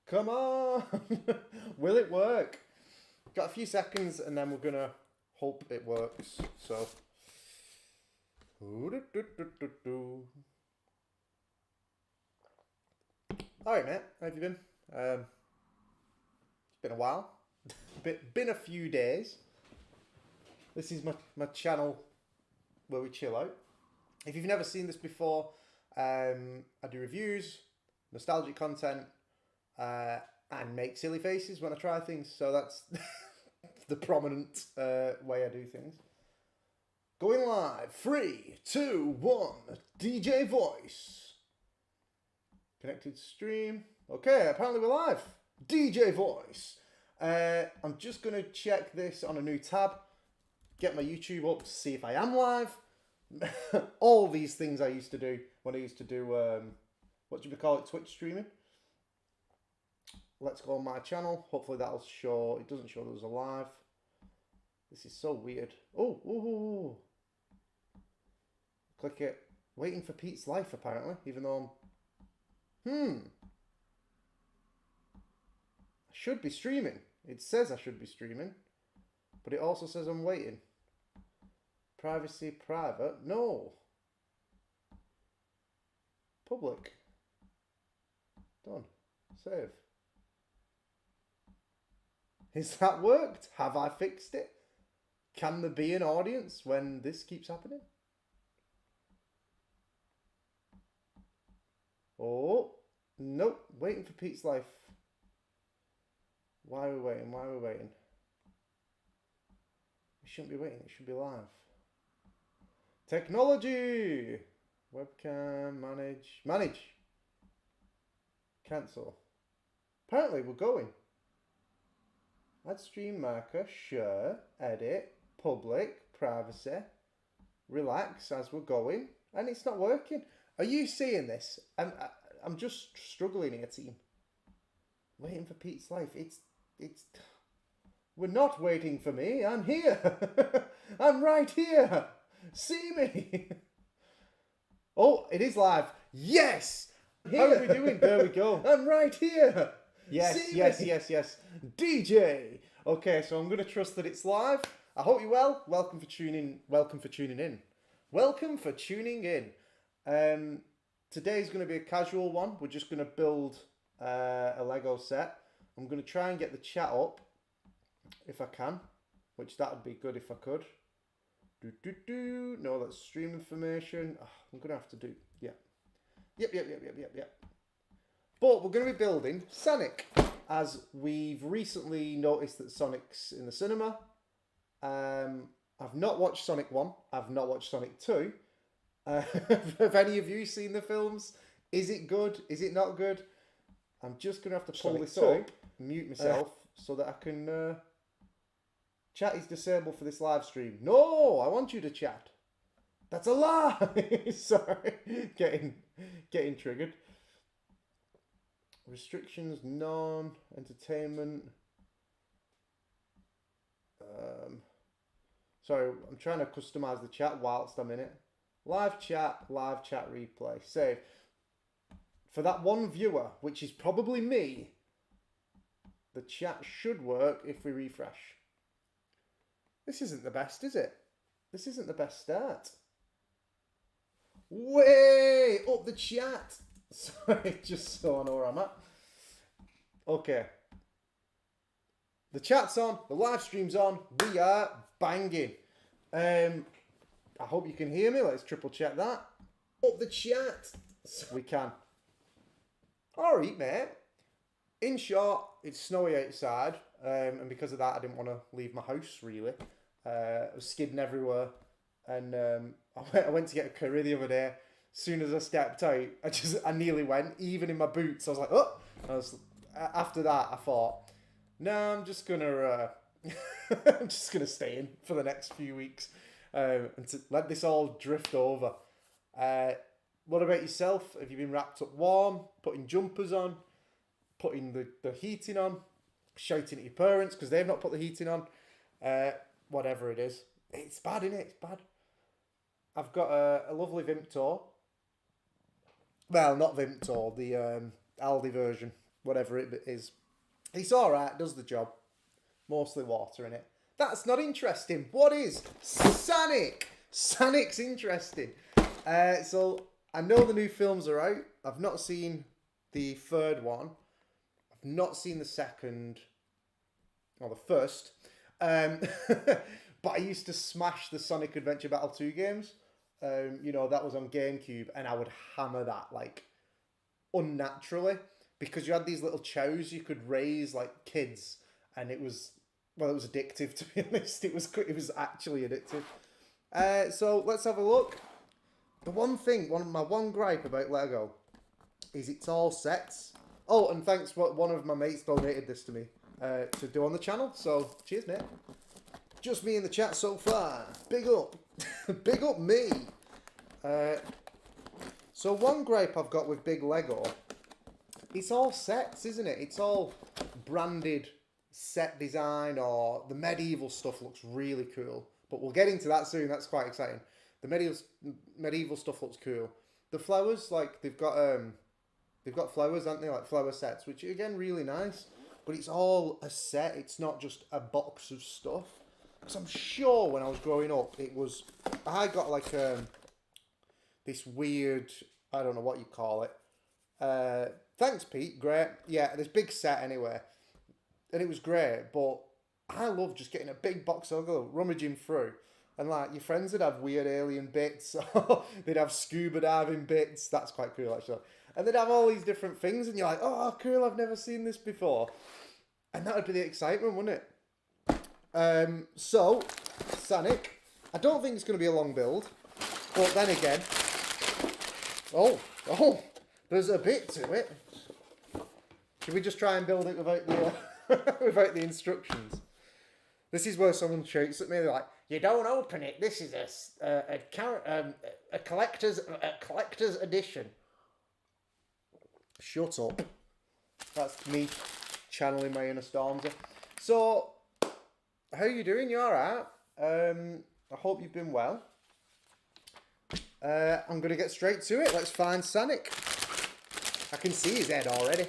Come on. Will it work? Got a few seconds and then we're going to hope it works. So. Alright, mate. How have you been? It's been a while. Been a few days. This is my channel where we chill out. If you've never seen this before, I do reviews, nostalgic content, and make silly faces when I try things. So that's the prominent way I do things. Going live. 3, 2, 1. DJ voice. Connected stream. Okay, apparently we're live. DJ voice. I'm just going to check this on a new tab. Get my YouTube up to see if I am live. All these things I used to do when I used to do, what do we call it, Twitch streaming. Let's go on my channel. Hopefully that'll show. It doesn't show that there's a live. This is so weird. Oh. Click it. Waiting for Pete's life, apparently, even though I should be streaming. It says I should be streaming, but it also says I'm waiting. Privacy, private. No. Public. Done. Save. Has that worked? Have I fixed it? Can there be an audience when this keeps happening? Oh, nope. Waiting for Pete's life. Why are we waiting? Why are we waiting? We shouldn't be waiting. It should be live. Technology. Webcam. Manage. Manage. Cancel. Apparently we're going. Add stream marker. Share. Edit. Public. Privacy. Relax as we're going. And it's not working. Are you seeing this? I'm just struggling here, team. Waiting for Pete's life. It's. We're not waiting for me. I'm here. I'm right here. See me. Oh, it is live. Yes. How are we doing? There we go. I'm right here. Yes. Yes. DJ. Okay, so I'm gonna trust that it's live. I hope you're well. Welcome for tuning in. Today's going to be a casual one. We're just going to build a Lego set. I'm going to try and get the chat up if I can, which that would be good if I could. No, that's stream information. I'm going to have to do, yeah. Yep. But we're going to be building Sonic, as we've recently noticed that Sonic's in the cinema. I've not watched Sonic 1. I've not watched Sonic 2. Have any of you seen the films? Is it good? Is it not good? I'm just going to have to pull this up, mute myself, so that I can... Chat is disabled for this live stream. No, I want you to chat. That's a lie! Sorry. Getting triggered. Restrictions, none. Entertainment. Sorry, I'm trying to customize the chat whilst I'm in it. Live chat replay. Save. For that one viewer, which is probably me, the chat should work if we refresh. This isn't the best, is it? This isn't the best start. Way up the chat. Sorry, just so I know where I'm at. Okay. The chat's on. The live stream's on. We are banging. I hope you can hear me. Let's triple check that. Up the chat. We can. Alright, mate. In short, it's snowy outside. And because of that, I didn't want to leave my house, really. I was skidding everywhere. And I went to get a curry the other day. As soon as I stepped out, I nearly went. Even in my boots, I was like, oh! After that, I thought, no, I'm just going to... I'm just going to stay in for the next few weeks. And to let this all drift over. What about yourself? Have you been wrapped up warm, putting jumpers on, putting the heating on, shouting at your parents because they've not put the heating on? Whatever it is. It's bad, isn't it? It's bad. I've got a lovely Vimto. Well, not Vimto, the Aldi version, whatever it is. It's alright, does the job. Mostly water in it. That's not interesting. What is Sonic? Sonic's interesting. So I know the new films are out. I've not seen the third one. I've not seen the second or the first. But I used to smash the Sonic Adventure Battle 2 games. You know, that was on GameCube, and I would hammer that like unnaturally because you had these little chows you could raise like kids, and it was addictive, to be honest. It was actually addictive. So let's have a look. The my one gripe about Lego is it's all sets. Oh, and thanks, one of my mates donated this to me to do on the channel. So cheers, mate. Just me in the chat so far. Big up. Big up me. So one gripe I've got with big Lego, it's all sets, isn't it? It's all branded set design, or the medieval stuff looks really cool. But we'll get into that soon. That's quite exciting. The medieval stuff looks cool. The flowers, like they've got flowers, haven't they? Like flower sets, which are, again, really nice. But it's all a set. It's not just a box of stuff. Because I'm sure when I was growing up, I got like this weird, I don't know what you call it. Thanks, Pete. Great. Yeah, this big set anyway. And it was great, but I love just getting a big box of Lego, rummaging through. And like your friends would have weird alien bits, or they'd have scuba diving bits. That's quite cool, actually. And they'd have all these different things, and you're like, oh, cool, I've never seen this before. And that would be the excitement, wouldn't it? So, Sonic, I don't think it's going to be a long build. But then again, oh, there's a bit to it. Should we just try and build it without the without the instructions? This is where someone shouts at me. They're like, "You don't open it. This is a collector's edition." Shut up. That's me channeling my inner Stormzy. So, how are you doing? You alright? I hope you've been well. I'm going to get straight to it. Let's find Sonic. I can see his head already.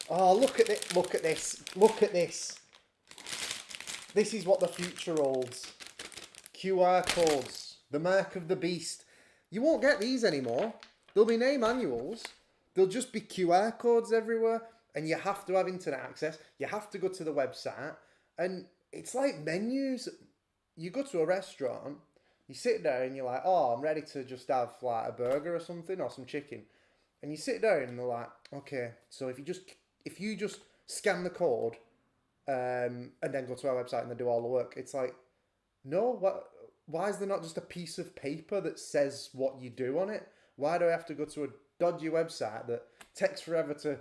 Oh, look at it. Look at this. Look at this. This is what the future holds. QR codes. The mark of the beast. You won't get these anymore. There'll be no manuals. There'll just be QR codes everywhere. And you have to have internet access. You have to go to the website. And it's like menus. You go to a restaurant. You sit there and you're like, oh, I'm ready to just have like a burger or something, or some chicken. And you sit down and they're like, okay, so if you just scan the code and then go to our website and they do all the work, it's like, no, why is there not just a piece of paper that says what you do on it? Why do I have to go to a dodgy website that takes forever to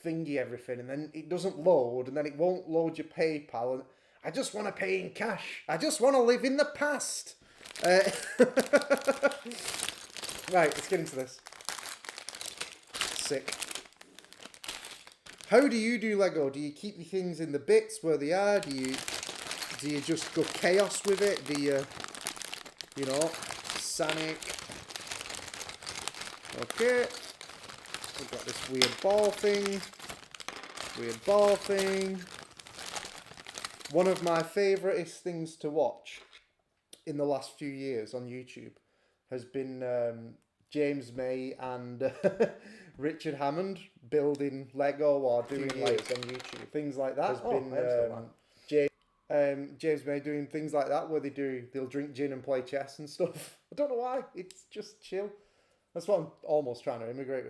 thingy everything, and then it doesn't load, and then it won't load your PayPal, and I just want to pay in cash. I just want to live in the past. Right, let's get into this. Sick. How do you do Lego? Do you keep your things in the bits where they are? Do you just go chaos with it? Do you know, Sonic? Okay. We've got this weird ball thing. One of my favouriteest things to watch in the last few years on YouTube has been James May and Richard Hammond building Lego or doing like on YouTube, things like that. James May doing things like that where they'll drink gin and play chess and stuff. I don't know why. It's just chill. That's what I'm almost trying to imitate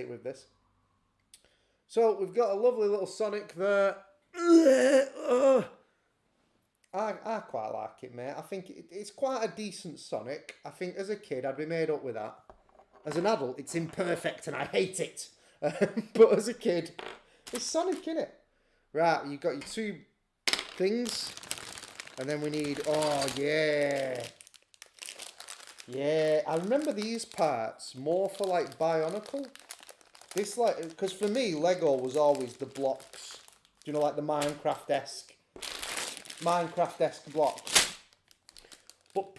with this. So we've got a lovely little Sonic there. I quite like it, mate. I think it's quite a decent Sonic. I think as a kid I'd be made up with that. As an adult, it's imperfect and I hate it. But as a kid, it's Sonic, innit? Right, you've got your two things. And then we need, oh yeah. Yeah, I remember these parts more for like Bionicle. This like, because for me, Lego was always the blocks. Do you know, like the Minecraft-esque blocks. But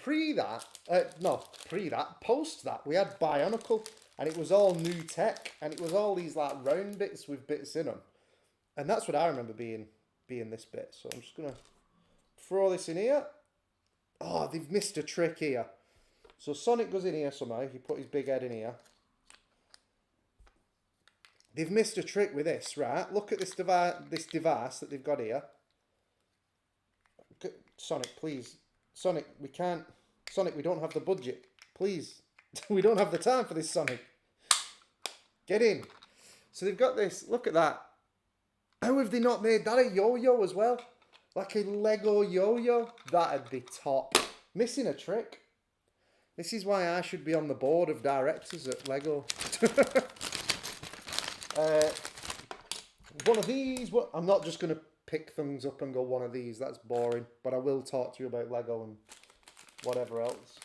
post that, we had Bionicle, and it was all new tech, and it was all these like round bits with bits in them, and that's what I remember being this bit. So I'm just gonna throw this in here. Oh, they've missed a trick here. So Sonic goes in here somehow. He put his big head in here. They've missed a trick with this, right? Look at this device that they've got here. Sonic, please. Sonic, we can't. Sonic, we don't have the budget. Please. We don't have the time for this, Sonic. Get in. So they've got this. Look at that. How have they not made that a yo-yo as well? Like a Lego yo-yo? That'd be top. Missing a trick. This is why I should be on the board of directors at Lego. One of these. I'm not just going to pick things up and go one of these. That's boring. But I will talk to you about Lego and whatever else.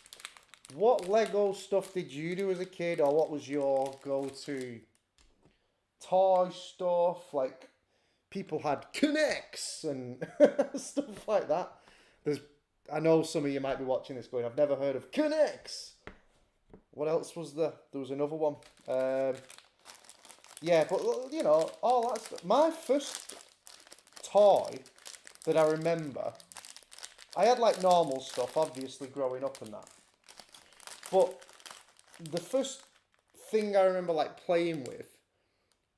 What Lego stuff did you do as a kid? Or what was your go-to toy stuff? Like, people had Connects and stuff like that. I know some of you might be watching this going, I've never heard of Connects. What else was there? There was another one. Yeah, but, you know, all that stuff. My first toy that I remember, I had, like, normal stuff, obviously, growing up and that. But the first thing I remember, like, playing with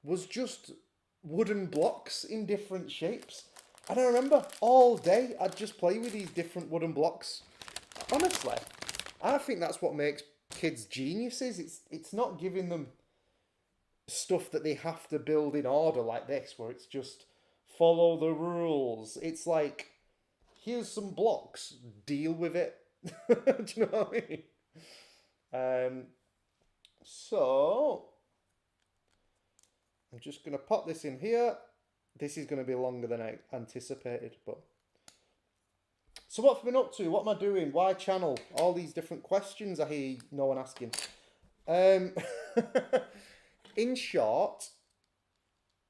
was just wooden blocks in different shapes. And I remember all day I'd just play with these different wooden blocks. Honestly, I think that's what makes kids geniuses. It's not giving them stuff that they have to build in order like this, where it's just follow the rules. It's like, here's some blocks, deal with it. Do you know what I mean? So I'm just going to pop this in here. This is going to be longer than I anticipated, but... So what have I been up to? What am I doing? Why channel? All these different questions I hear no one asking. In short,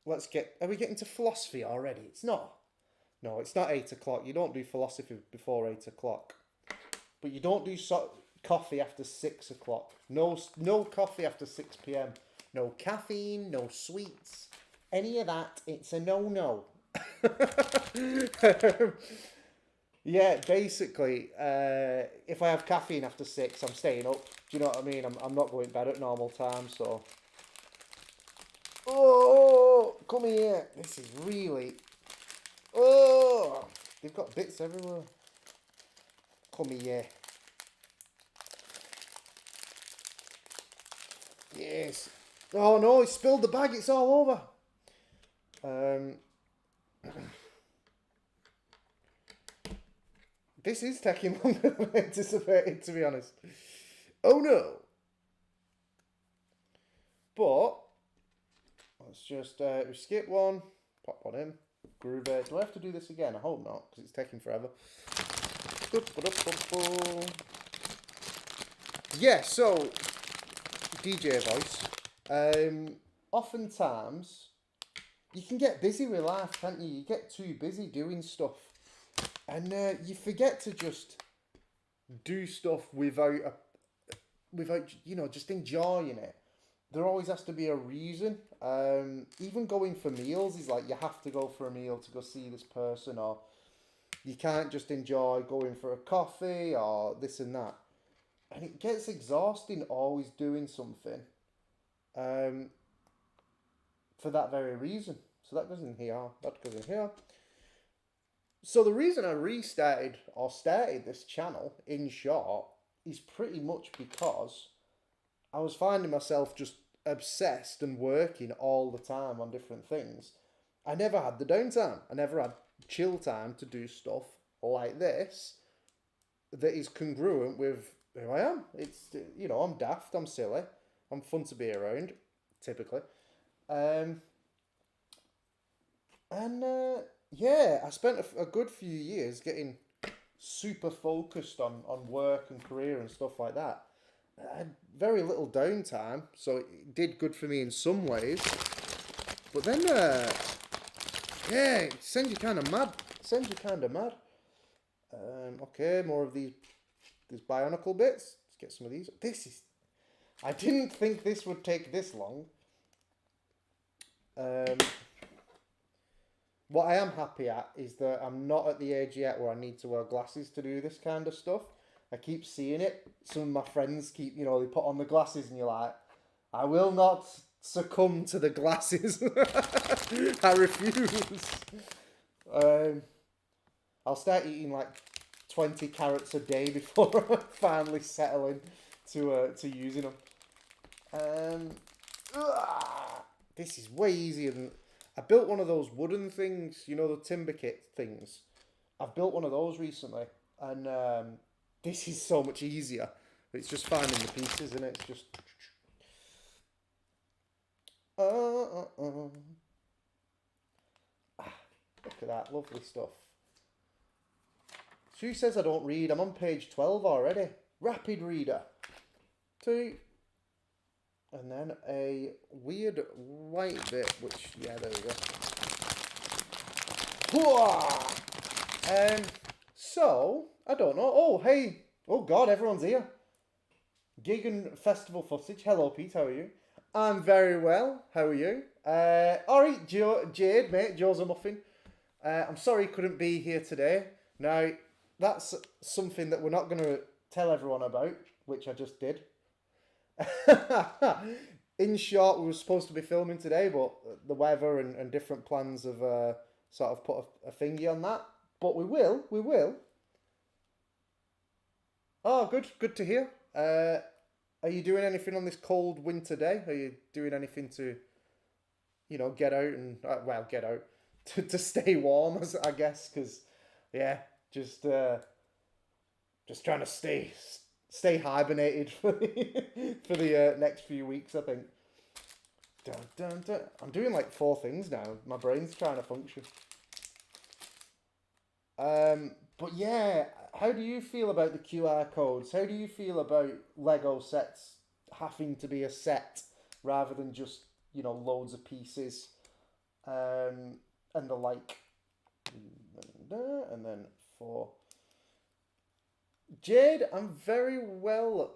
are we getting to philosophy already? It's not. No, it's not 8 o'clock. You don't do philosophy before 8 o'clock. But you don't do coffee after 6 o'clock. No coffee after 6 p.m. No caffeine, no sweets, any of that. It's a no-no. Yeah, basically, if I have caffeine after 6, I'm staying up. Do you know what I mean? I'm not going to bed at normal time, so... Oh, come here. This is really... Oh, they've got bits everywhere. Come here. Yes. Oh no, he spilled the bag, it's all over. This is taking longer than I anticipated, to be honest. Oh no. But, let's just skip one, pop one in, groovy. Do I have to do this again? I hope not, because it's taking forever. Yeah, so, DJ voice. Oftentimes, you can get busy with life, can't you? You get too busy doing stuff. And you forget to just do stuff without, you know, just enjoying it. There always has to be a reason. Even going for meals is like, you have to go for a meal to go see this person, or you can't just enjoy going for a coffee or this and that. And it gets exhausting always doing something for that very reason. So that goes in here, that goes in here. So the reason I restarted or started this channel, in short, is pretty much because I was finding myself just obsessed and working all the time on different things. I never had the downtime. I never had chill time to do stuff like this that is congruent with who I am. It's, you know, I'm daft, I'm silly, I'm fun to be around, typically. Yeah, I spent a good few years getting super focused on work and career and stuff like that. I had very little downtime, so it did good for me in some ways. But then, yeah, it sends you kind of mad. Okay, more of these There's Bionicle bits. Let's get some of these. I didn't think this would take this long. What I am happy at is that I'm not at the age yet where I need to wear glasses to do this kind of stuff. I keep seeing it. Some of my friends keep, they put on the glasses and you're like, I will not succumb to the glasses. I refuse. I'll start eating like 20 carrots a day before I finally settle in to using them. This is way easier than... I built one of those wooden things, the timber kit things. I've built one of those recently, and this is so much easier. It's just finding the pieces, and it's just... Look at that, lovely stuff. She says I don't read. I'm on page 12 already. Rapid reader. 2. And then a weird white bit, which, yeah, there we go. So, I don't know. Oh, hey. Oh, God, everyone's here. Gig and festival footage. Hello, Pete. How are you? I'm very well. How are you? All right, Jade, mate. Joe's a muffin. I'm sorry he couldn't be here today. Now, that's something that we're not going to tell everyone about, which I just did. In short, we were supposed to be filming today, but the weather and different plans have sort of put a thingy on that. But we will. Oh, good to hear. Are you doing anything on this cold winter day? Are you doing anything to, get out and, get out, to stay warm, I guess, because, yeah, just trying to stay hibernated for the next few weeks, I think. Dun, dun, dun. I'm doing like 4 things now. My brain's trying to function. But yeah, how do you feel about the QR codes? How do you feel about Lego sets having to be a set rather than just, loads of pieces and the like? And then 4. Jade, I'm very well...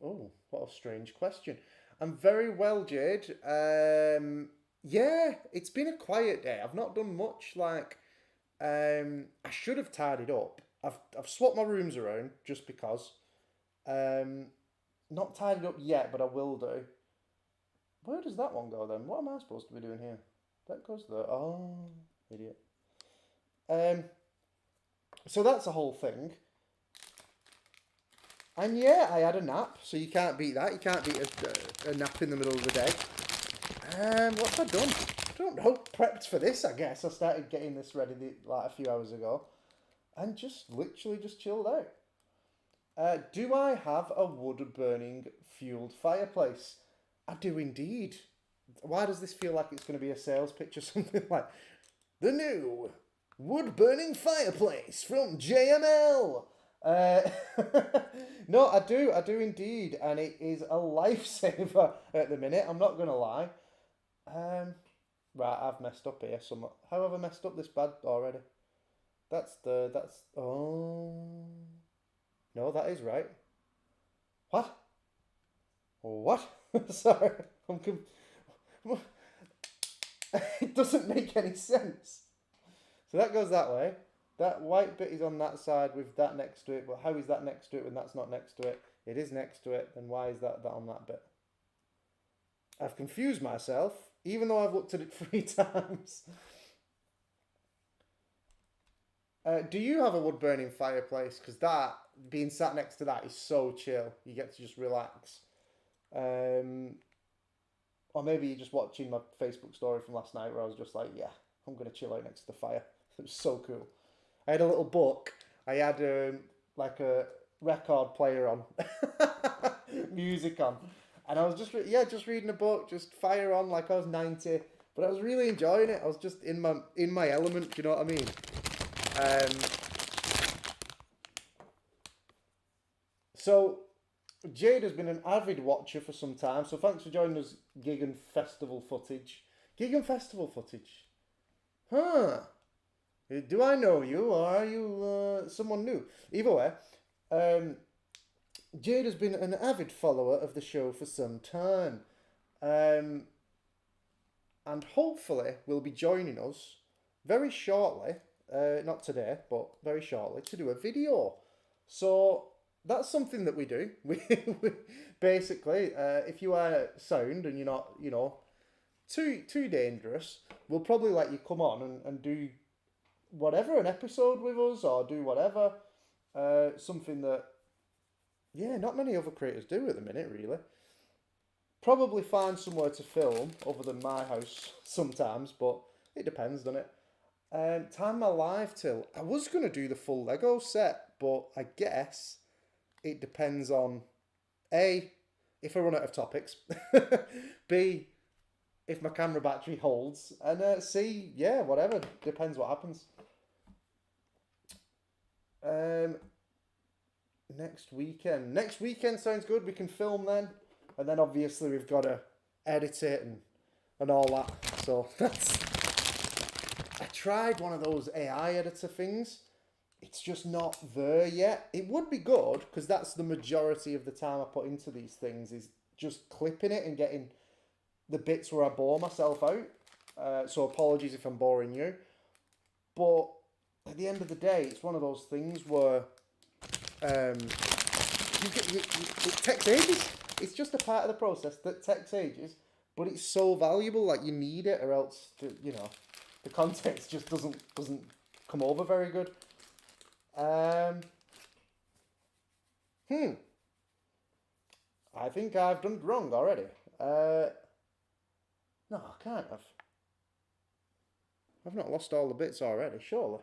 Oh, what a strange question. I'm very well, Jade. Yeah, it's been a quiet day. I've not done much, I should have tidied up. I've swapped my rooms around just because. Not tidied up yet, but I will do. Where does that one go then? What am I supposed to be doing here? That goes there. Oh, idiot. So that's a whole thing. And yeah, I had a nap, so you can't beat that. You can't beat a nap in the middle of the day. What have I done? I don't know. Prepped for this, I guess. I started getting this ready like a few hours ago. And literally just chilled out. Do I have a wood-burning fueled fireplace? I do indeed. Why does this feel like it's going to be a sales pitch or something like... The new wood-burning fireplace from JML! No, I do indeed, and it is a lifesaver at the minute. I'm not gonna lie. Right, I've messed up here. How have I messed up this bad already? Oh no, that is right. What? Sorry, it doesn't make any sense. So that goes that way. That white bit is on that side with that next to it, but how is that next to it when that's not next to it? It is next to it, then why is that on that bit? I've confused myself, even though I've looked at it 3 times. Do you have a wood-burning fireplace? Because that, being sat next to that is so chill. You get to just relax. Or maybe you're just watching my Facebook story from last night where I was just like, yeah, I'm going to chill out next to the fire. It was so cool. I had a little book. I had like a record player on, music on, and I was just reading a book, just fire on like I was 90. But I was really enjoying it. I was just in my element. You know what I mean? So Jade has been an avid watcher for some time. So thanks for joining us, Gig and Festival Footage. Gig and Festival Footage. Huh. Do I know you, or are you someone new? Either way, Um, Jade has been an avid follower of the show for some time. Um, and hopefully will be joining us very shortly, not today, but very shortly, to do a video. So that's something that we do. We basically, if you are sound and you're not, too dangerous, we'll probably let you come on and do whatever, an episode with us or do whatever. Something that, yeah, not many other creators do at the minute, really. Probably find somewhere to film other than my house sometimes, but it depends, doesn't it? Time my life till I was gonna do the full Lego set, but I guess it depends on A, if I run out of topics, B, if my camera battery holds, and C, yeah, whatever, depends what happens. Um, Next weekend. Next weekend sounds good. We can film then, and then obviously we've got to edit it and all that. So that's. I tried one of those AI editor things. It's just not there yet. It would be good because that's the majority of the time I put into these things is just clipping it and getting the bits where I bore myself out. So apologies if I'm boring you, but at the end of the day, it's one of those things where it takes ages. It's just a part of the process that takes ages, but it's so valuable. Like you need it, or else the context just doesn't come over very good. I think I've done it wrong already. No, I can't have. I've not lost all the bits already, surely.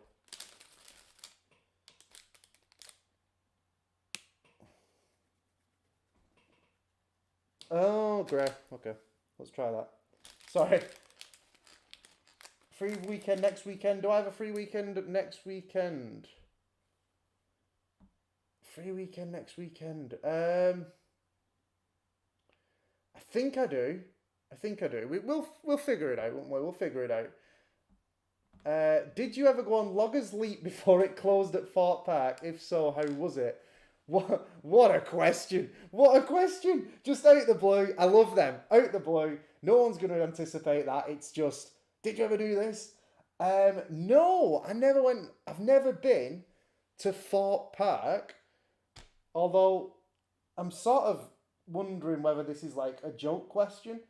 Oh, great. Okay, let's try that. Sorry. Free weekend next weekend. Do I have a free weekend next weekend? Free weekend next weekend. I think I do. I think I do. We'll figure it out, won't we? We'll figure it out. Did you ever go on Loggers Leap before it closed at Fort Park? If so, how was it? What a question! What a question! Just out the blue. I love them. Out the blue. No one's going to anticipate that. It's just, did you ever do this? No, I never went. I've never been to Fort Park. Although I'm sort of wondering whether this is like a joke question.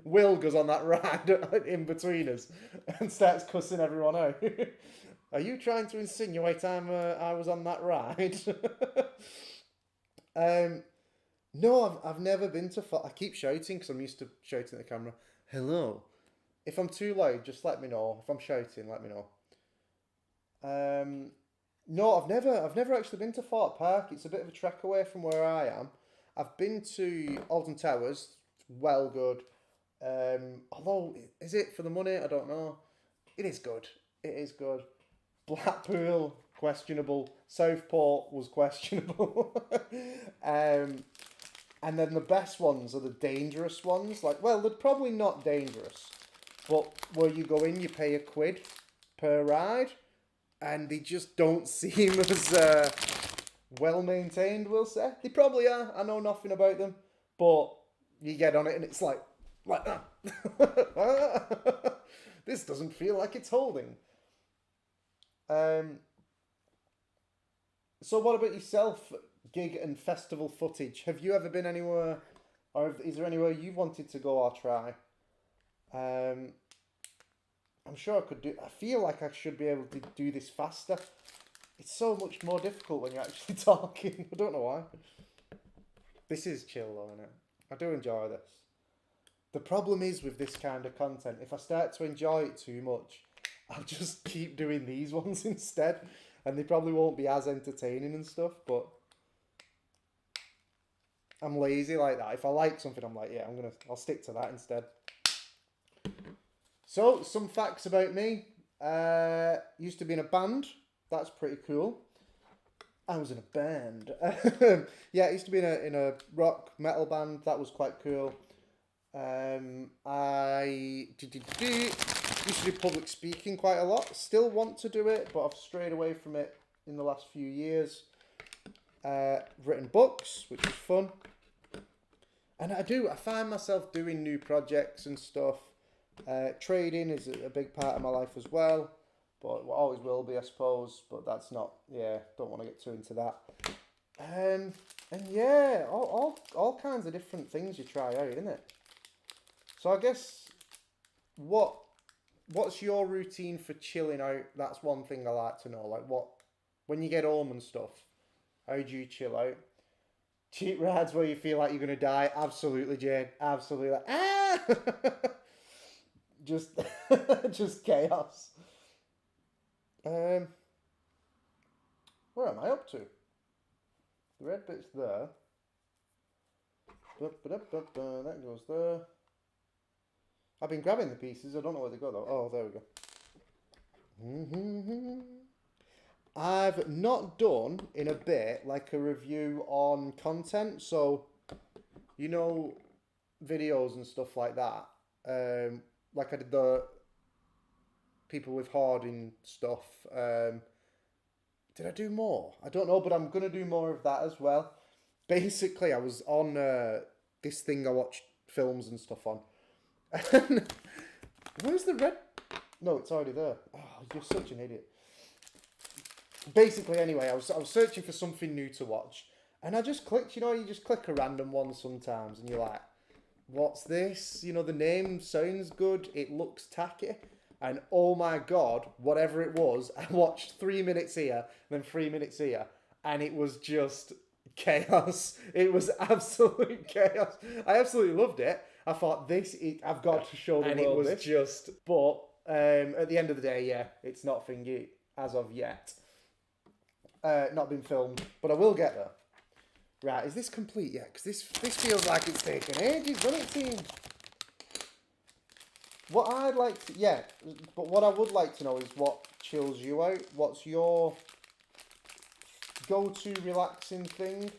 Will goes on that ride in between us and starts cussing everyone out. Are you trying to insinuate I was on that ride? No, I've never been to. I keep shouting because I'm used to shouting at the camera. Hello. If I'm too loud, just let me know. If I'm shouting, let me know. No, I've never actually been to Fort Park. It's a bit of a trek away from where I am. I've been to Alton Towers. Well good. Although, is it for the money? I don't know. It is good. It is good. Blackpool, questionable. Southport was questionable. And then the best ones are the dangerous ones. Like, well, they're probably not dangerous, but where you go in, you pay £1 per ride, and they just don't seem as well maintained, we'll say. They probably are. I know nothing about them, but you get on it and it's like that. This doesn't feel like it's holding. So what about yourself? Gig and festival footage. Have you ever been anywhere, or is there anywhere you wanted to go or try? Um, I'm sure I could do. I feel like I should be able to do this faster. It's so much more difficult when you're actually talking. I don't know why. This is chill though, isn't it? I do enjoy this. The problem is with this kind of content, if I start to enjoy it too much, I'll just keep doing these ones instead, and they probably won't be as entertaining and stuff, but I'm lazy like that. If I like something, I'm like, yeah, I'll stick to that instead. So, some facts about me. Used to be in a band. That's pretty cool. I was in a band. Yeah, I used to be in a rock metal band. That was quite cool. I used to do public speaking quite a lot. Still want to do it, but I've strayed away from it in the last few years. Written books, which is fun. And I find myself doing new projects and stuff. Trading is a big part of my life as well, but always will be, I suppose. But that's not, don't want to get too into that. And yeah, all kinds of different things you try out, isn't it? So I guess what's your routine for chilling out? That's one thing I like to know. Like when you get home and stuff, how do you chill out? Cheap rides where you feel like you're gonna die? Absolutely, Jane. Absolutely. Ah! just just chaos. Where am I up to? The red bit's there. That goes there. I've been grabbing the pieces. I don't know where they go though. Oh, there we go. I've not done in a bit like a review on content. So, videos and stuff like that. Like I did the people with hoarding stuff. Did I do more? I don't know, but I'm going to do more of that as well. Basically, I was on this thing I watch films and stuff on. And where's the red? No, it's already there. Oh, you're such an idiot. Basically, anyway, I was searching for something new to watch. And I just clicked, you just click a random one sometimes and you're like, what's this? The name sounds good. It looks tacky. And oh my God, whatever it was, I watched 3 minutes here, then 3 minutes here, and it was just chaos. It was absolute chaos. I absolutely loved it. I thought I've got to show the world. And it was just, but at the end of the day, yeah, it's not thingy as of yet. Not been filmed, but I will get there. Right, is this complete yet? Because this feels like it's taken ages, doesn't it, team? What I'd like to, but what I would like to know is what chills you out. What's your go-to relaxing thing,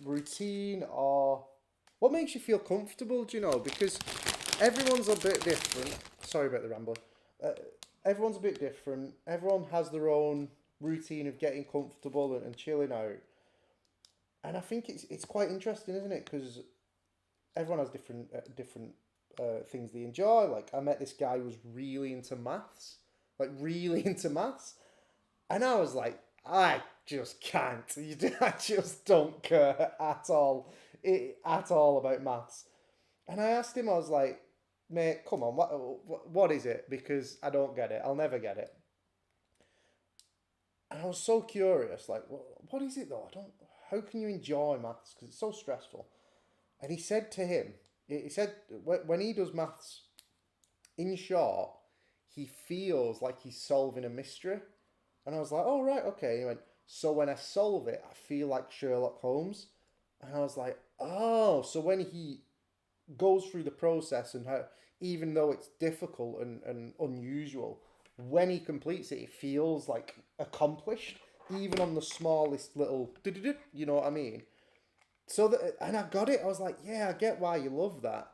routine, or what makes you feel comfortable? Do you know? Because everyone's a bit different. Sorry about the rambling. Everyone's a bit different. Everyone has their own routine of getting comfortable and chilling out. And I think it's quite interesting, isn't it? Because everyone has different things they enjoy. Like I met this guy who was really into maths, and I was like, I just can't. I just don't care at all about maths. And I asked him, I was like, mate, come on, what is it? Because I don't get it. I'll never get it. And I was so curious, like, what is it though? How can you enjoy maths? Because it's so stressful. And he said to him, he said when he does maths, in short, he feels like he's solving a mystery. And I was like, oh, right, okay. He went, so when I solve it, I feel like Sherlock Holmes. And I was like, oh, so when he goes through the process and even though it's difficult and unusual, when he completes it, it feels like accomplished, even on the smallest little, you know what I mean? So and I got it. I was like, yeah, I get why you love that.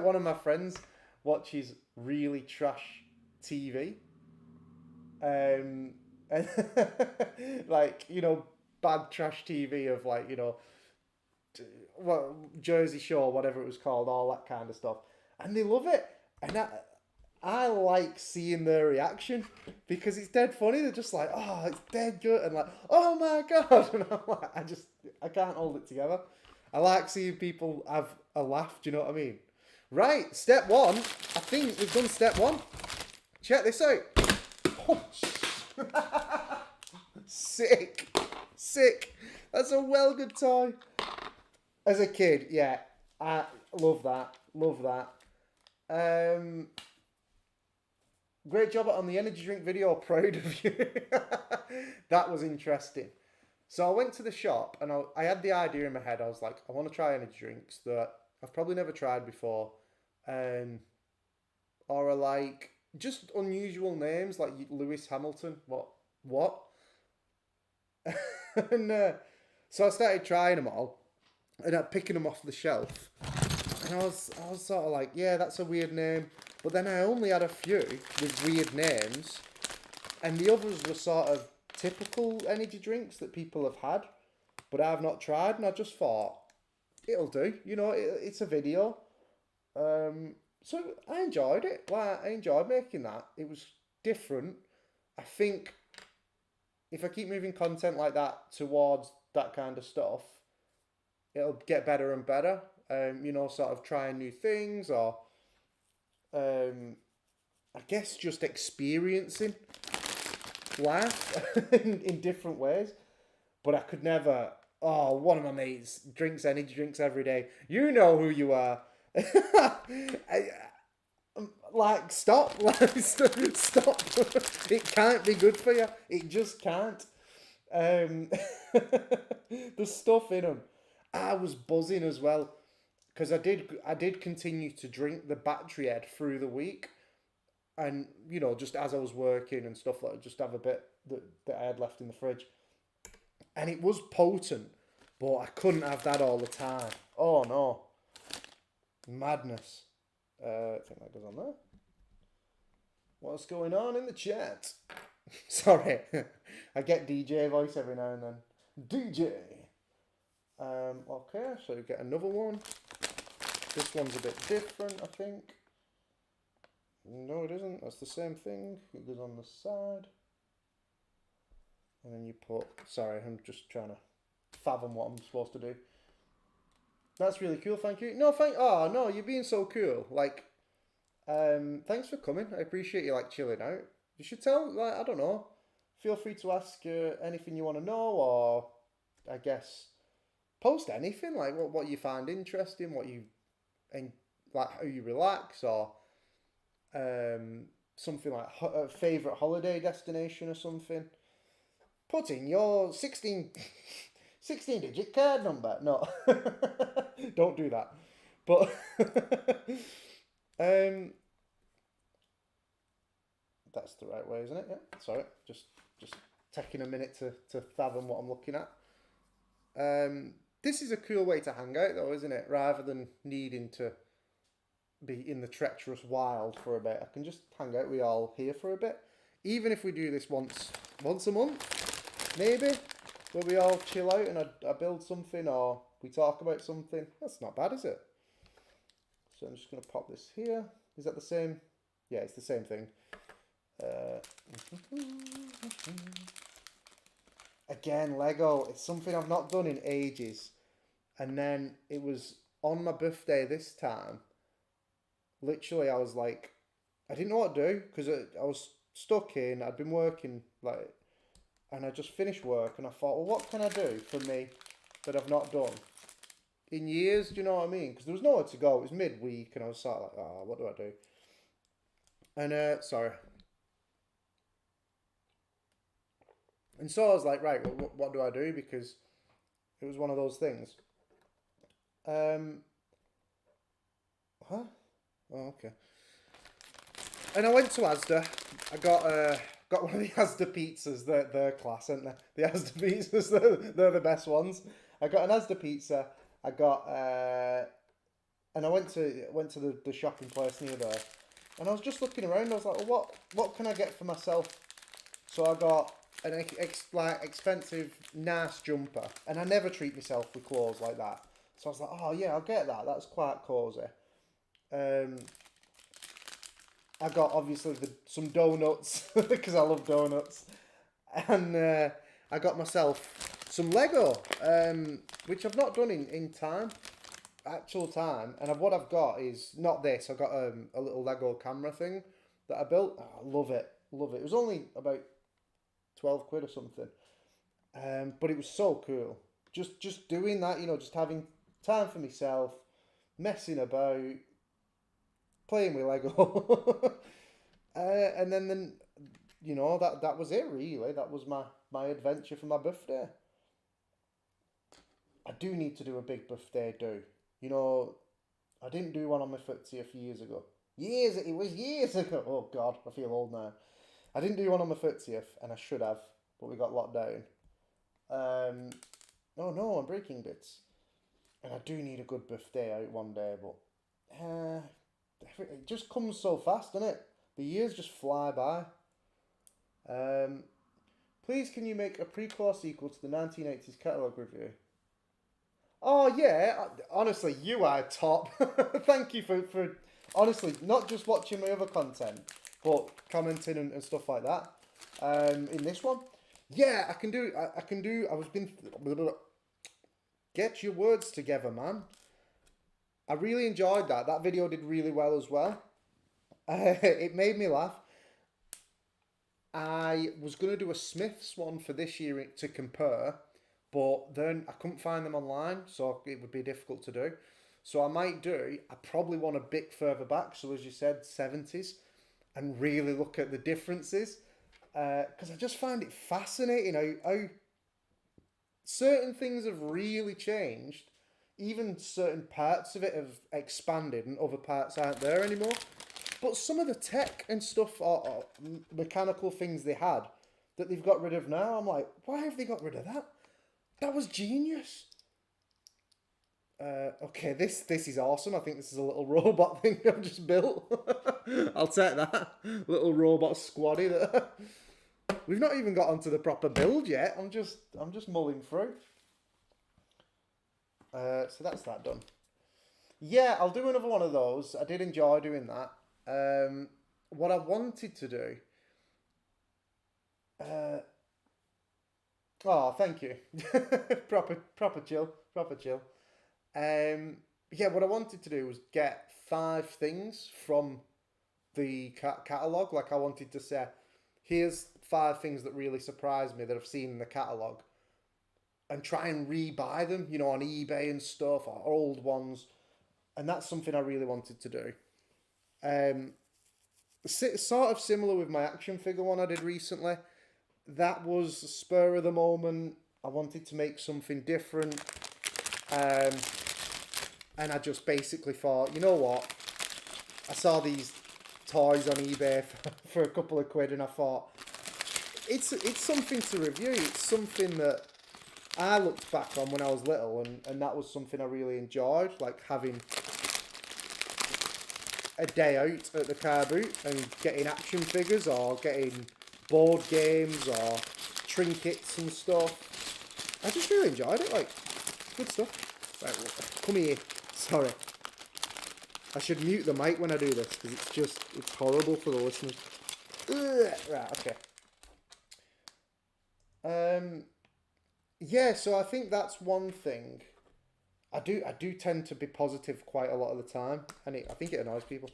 One of my friends watches really trash TV. And like, bad trash TV of like, Jersey Shore, whatever it was called, all that kind of stuff. And they love it. And I like seeing their reaction because it's dead funny. They're just like, oh, it's dead good. And like, oh my God. And I'm like, I can't hold it together. I like seeing people have a laugh. Do you know what I mean? Right. Step one. I think we've done step one. Check this out. Oh, sick. That's a well good toy. As a kid, yeah. I love that. Great job on the energy drink video. Proud of you. That was interesting. So I went to the shop and I had the idea in my head. I was like, I want to try energy drinks that I've probably never tried before. Or are like just unusual names like Lewis Hamilton. What? And so I started trying them all. and I'm picking them off the shelf. And I was sort of like, yeah, that's a weird name. But then I only had a few with weird names, and the others were sort of typical energy drinks that people have had, but I've not tried. And I just thought, it'll do. It's a video. So I enjoyed it. Like, I enjoyed making that. It was different. I think if I keep moving content like that towards that kind of stuff, it'll get better and better. Sort of trying new things, or I guess just experiencing life in different ways. But I could never. Oh, one of my mates drinks energy drinks every day. You know who you are. Like, stop. Like, stop. It can't be good for you. It just can't. The stuff in them. I was buzzing as well, because I did continue to drink the battery head through the week, and just as I was working and stuff, like, just have a bit that I had left in the fridge, and it was potent, but I couldn't have that all the time. Oh no, madness. I think that goes on there. What's going on in the chat? Sorry, I get DJ voice every now and then. DJ. Okay, so you get another one. This one's a bit different, I think. No, it isn't. That's the same thing. It goes on the side. And then you put... Sorry, I'm just trying to fathom what I'm supposed to do. That's really cool, thank you. No, oh, no, you're being so cool. Like, thanks for coming. I appreciate you, like, chilling out. You should tell, like, I don't know. Feel free to ask anything you want to know, or, I guess, post anything. Like, what you find interesting, and like how you relax, or something like a favourite holiday destination or something. Put in your 16-digit card number. No, don't do that. But that's the right way, isn't it? Yeah. Sorry, just taking a minute to fathom what I'm looking at. This is a cool way to hang out, though, isn't it? Rather than needing to be in the treacherous wild for a bit, I can just hang out with y'all here for a bit. Even if we do this once a month, maybe, where we all chill out and I build something, or we talk about something. That's not bad, is it? So I'm just going to pop this here. Is that the same? Yeah, it's the same thing. Again, Lego. It's something I've not done in ages. And then it was on my birthday this time. Literally, I was like, I didn't know what to do, because I was stuck in. I'd been working, like, and I just finished work, and I thought, well, what can I do for me that I've not done in years? Do you know what I mean? Because there was nowhere to go. It was midweek, and I was sort of like, oh, what do I do? And sorry. And so I was like, right, what do I do? Because it was one of those things. Huh? Oh, okay. And I went to Asda. I got one of the Asda pizzas. They're class, aren't they? The Asda pizzas, they're the best ones. I got an Asda pizza. I got and I went to the shopping place near there, and I was just looking around. I was like, well, what can I get for myself? So I got an expensive nice jumper, and I never treat myself with clothes like that. So I was like, oh yeah, I'll get that. That's quite cozy. I got obviously some donuts because I love donuts, and I got myself some Lego, which I've not done in actual time. And what I've got is not this. I got a little Lego camera thing that I built. Oh, I love it, love it. It was only about 12 quid or something, but it was so cool. Just doing that, just having time for myself, messing about, playing with Lego, and then that was it really. That was my adventure for my birthday. I do need to do a big birthday do. I didn't do one on my 30th a few years ago. It was years ago. Oh God, I feel old now. I didn't do one on my 30th, and I should have, but we got locked down. Oh no, I'm breaking bits. And I do need a good birthday out one day, but it just comes so fast, doesn't it? The years just fly by. Um, Please, can you make a prequel or sequel to the 1980s catalogue review? Oh, yeah. Honestly, you are top. Thank you for honestly, not just watching my other content, but commenting and stuff like that. In this one. Yeah, I can do. I can do. I was been. Get your words together, man. I really enjoyed that. That video did really well as well. It made me laugh. I was going to do a Smiths one for this year to compare, but then I couldn't find them online, so it would be difficult to do. So I probably want a bit further back, so as you said, 70s, and really look at the differences. Because I just find it fascinating how certain things have really changed. Even certain parts of it have expanded and other parts aren't there anymore. But some of the tech and stuff are mechanical things they had that they've got rid of now. I'm like, why have they got rid of that? That was genius. Okay, this is awesome. I think this is a little robot thing I've just built. I'll take that. Little robot squaddy that we've not even got onto the proper build yet. I'm just mulling through. So that's that done. Yeah, I'll do another one of those. I did enjoy doing that. What I wanted to do. Oh, thank you. proper chill. Yeah, what I wanted to do was get 5 things from the catalogue. Like I wanted to say, here's 5 things that really surprised me that I've seen in the catalogue, and try and re-buy them, on eBay and stuff, or old ones. And that's something I really wanted to do. Sort of similar with my action figure one I did recently. That was spur of the moment. I wanted to make something different. And I just basically thought, you know what? I saw these toys on eBay for a couple of quid, and I thought, it's something to review. It's something that I looked back on when I was little, and that was something I really enjoyed, like having a day out at the car boot and getting action figures or getting board games or trinkets and stuff. I just really enjoyed it, like, good stuff. Right, come here. Sorry. I should mute the mic when I do this, because it's horrible for the listeners. Ugh. Right, okay. Yeah, so I think that's one thing. I do tend to be positive quite a lot of the time, and I think it annoys people.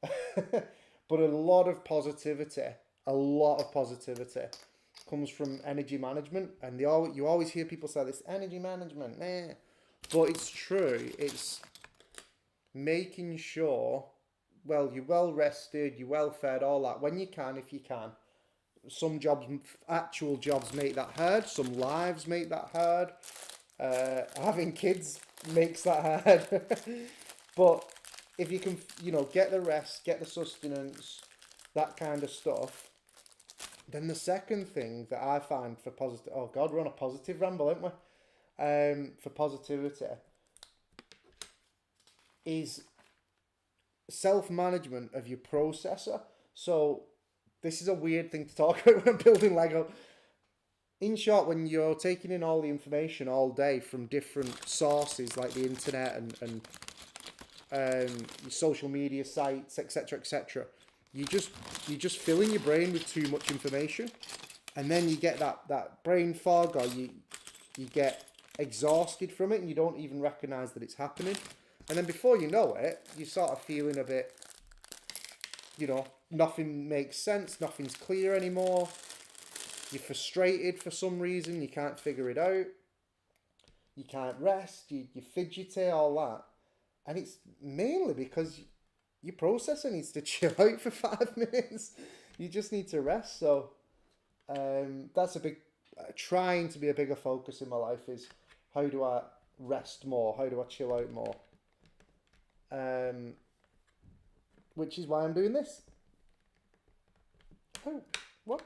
But a lot of positivity comes from energy management, and you always hear people say this energy management, but it's true. It's making sure, well, you're well rested, you're well fed, all that when you can, if you can. Some jobs, actual jobs, make that hard. Some lives make that hard. Having kids makes that hard. But if you can, get the rest, get the sustenance, that kind of stuff, then the second thing that I find for positive, oh God, we're on a positive ramble, aren't we? For positivity is self-management of your processor. So this is a weird thing to talk about when I'm building Lego. In short, when you're taking in all the information all day from different sources like the internet and your social media sites, etc., you just filling your brain with too much information, and then you get that brain fog, or you get exhausted from it, and you don't even recognize that it's happening. And then before you know it, you're sort of feeling a bit, nothing makes sense, nothing's clear anymore. You're frustrated for some reason, you can't figure it out. You can't rest, you're fidgety, all that. And it's mainly because your processor needs to chill out for 5 minutes. You just need to rest. So that's a big, trying to be a bigger focus in my life is, how do I rest more? How do I chill out more? Which is why I'm doing this. Oh, what?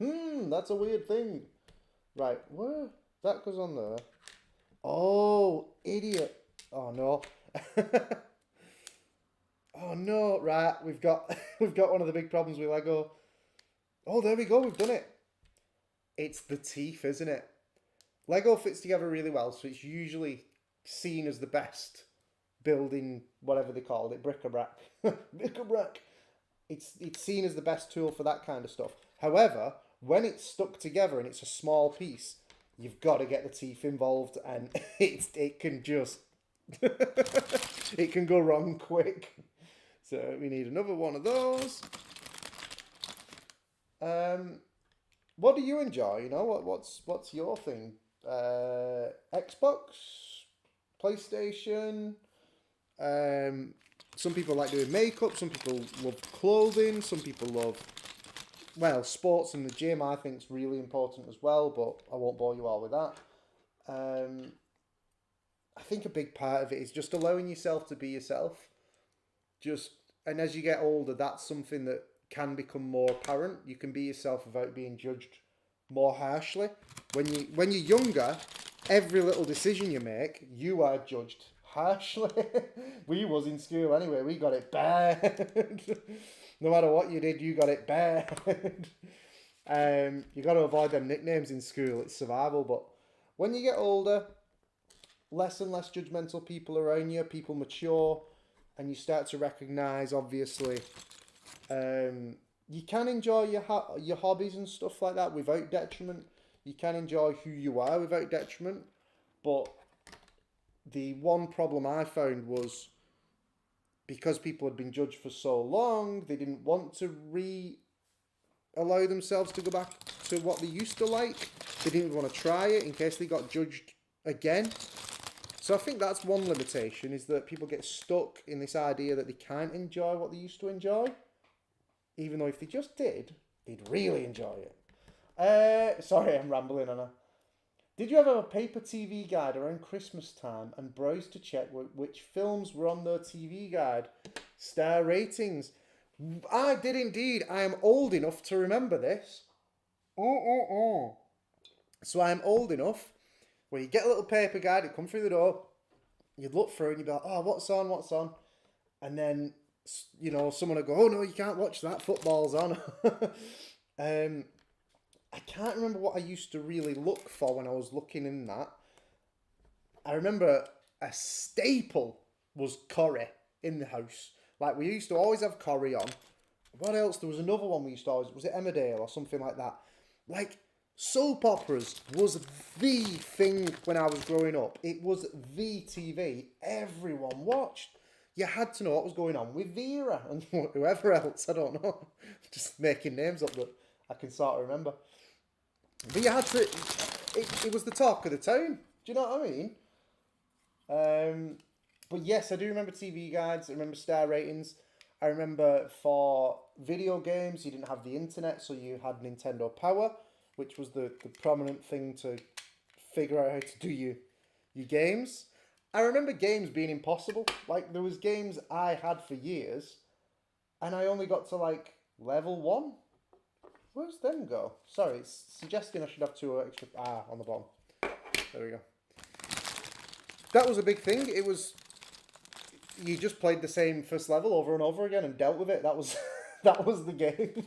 That's a weird thing. Right, where? That goes on there. Oh, idiot. Oh no. Oh no, right, we've got we've got one of the big problems with Lego. Oh, there we go, we've done it. It's the teeth, isn't it? Lego fits together really well, so it's usually seen as the best building, whatever they called it, bric-a-brac. Bric-a-brac. It's seen as the best tool for that kind of stuff. However, when it's stuck together and it's a small piece, you've got to get the teeth involved, and it can just it can go wrong quick. So we need another one of those. What do you enjoy? You know, what's your thing? Xbox, PlayStation. Some people like doing makeup. Some people love clothing. Some people love, well, sports in the gym. I think is really important as well, but I won't bore you all with that. I think a big part of it is just allowing yourself to be yourself. Just and as you get older, that's something that can become more apparent. You can be yourself without being judged more harshly. When you're younger, every little decision you make, you are judged harshly. We was in school anyway. We got it bad. No matter what you did, you got it bad. You got to avoid them nicknames in school. It's survival. But when you get older, less and less judgmental people around you. People mature, and you start to recognise, obviously, you can enjoy your hobbies and stuff like that without detriment. You can enjoy who you are without detriment. But the one problem I found was because people had been judged for so long, they didn't want to allow themselves to go back to what they used to like. They didn't want to try it in case they got judged again. So I think that's one limitation, is that people get stuck in this idea that they can't enjoy what they used to enjoy. Even though if they just did, they'd really enjoy it. Sorry, I'm rambling, Anna. Did you ever have a paper TV guide around Christmas time and browse to check which films were on their TV guide? Star ratings. I did indeed. I am old enough to remember this. So I am old enough where you get a little paper guide, it come through the door, you'd look through and you'd be like, oh, what's on? And then, you know, someone would go, oh no, you can't watch that, football's on. I can't remember what I used to really look for when I was looking in that. I remember a staple was Corrie in the house. Like, we used to always have Corrie on. What else? There was another one we used to always... Was it Emmerdale or something like that? Like, soap operas was the thing when I was growing up. It was the TV everyone watched. You had to know what was going on with Vera and whoever else. I don't know. Just making names up that I can sort of remember. But you had to... It was the talk of the town. Do you know what I mean? But yes, I do remember TV guides. I remember star ratings. I remember for video games, you didn't have the internet, so you had Nintendo Power, which was the prominent thing to figure out how to do your games. I remember games being impossible. Like, there was games I had for years, and I only got to, like, level 1. Where's them go? Sorry, it's suggesting I should have 2 extra... on the bottom. There we go. That was a big thing. It was... You just played the same first level over and over again and dealt with it. That was that was the game.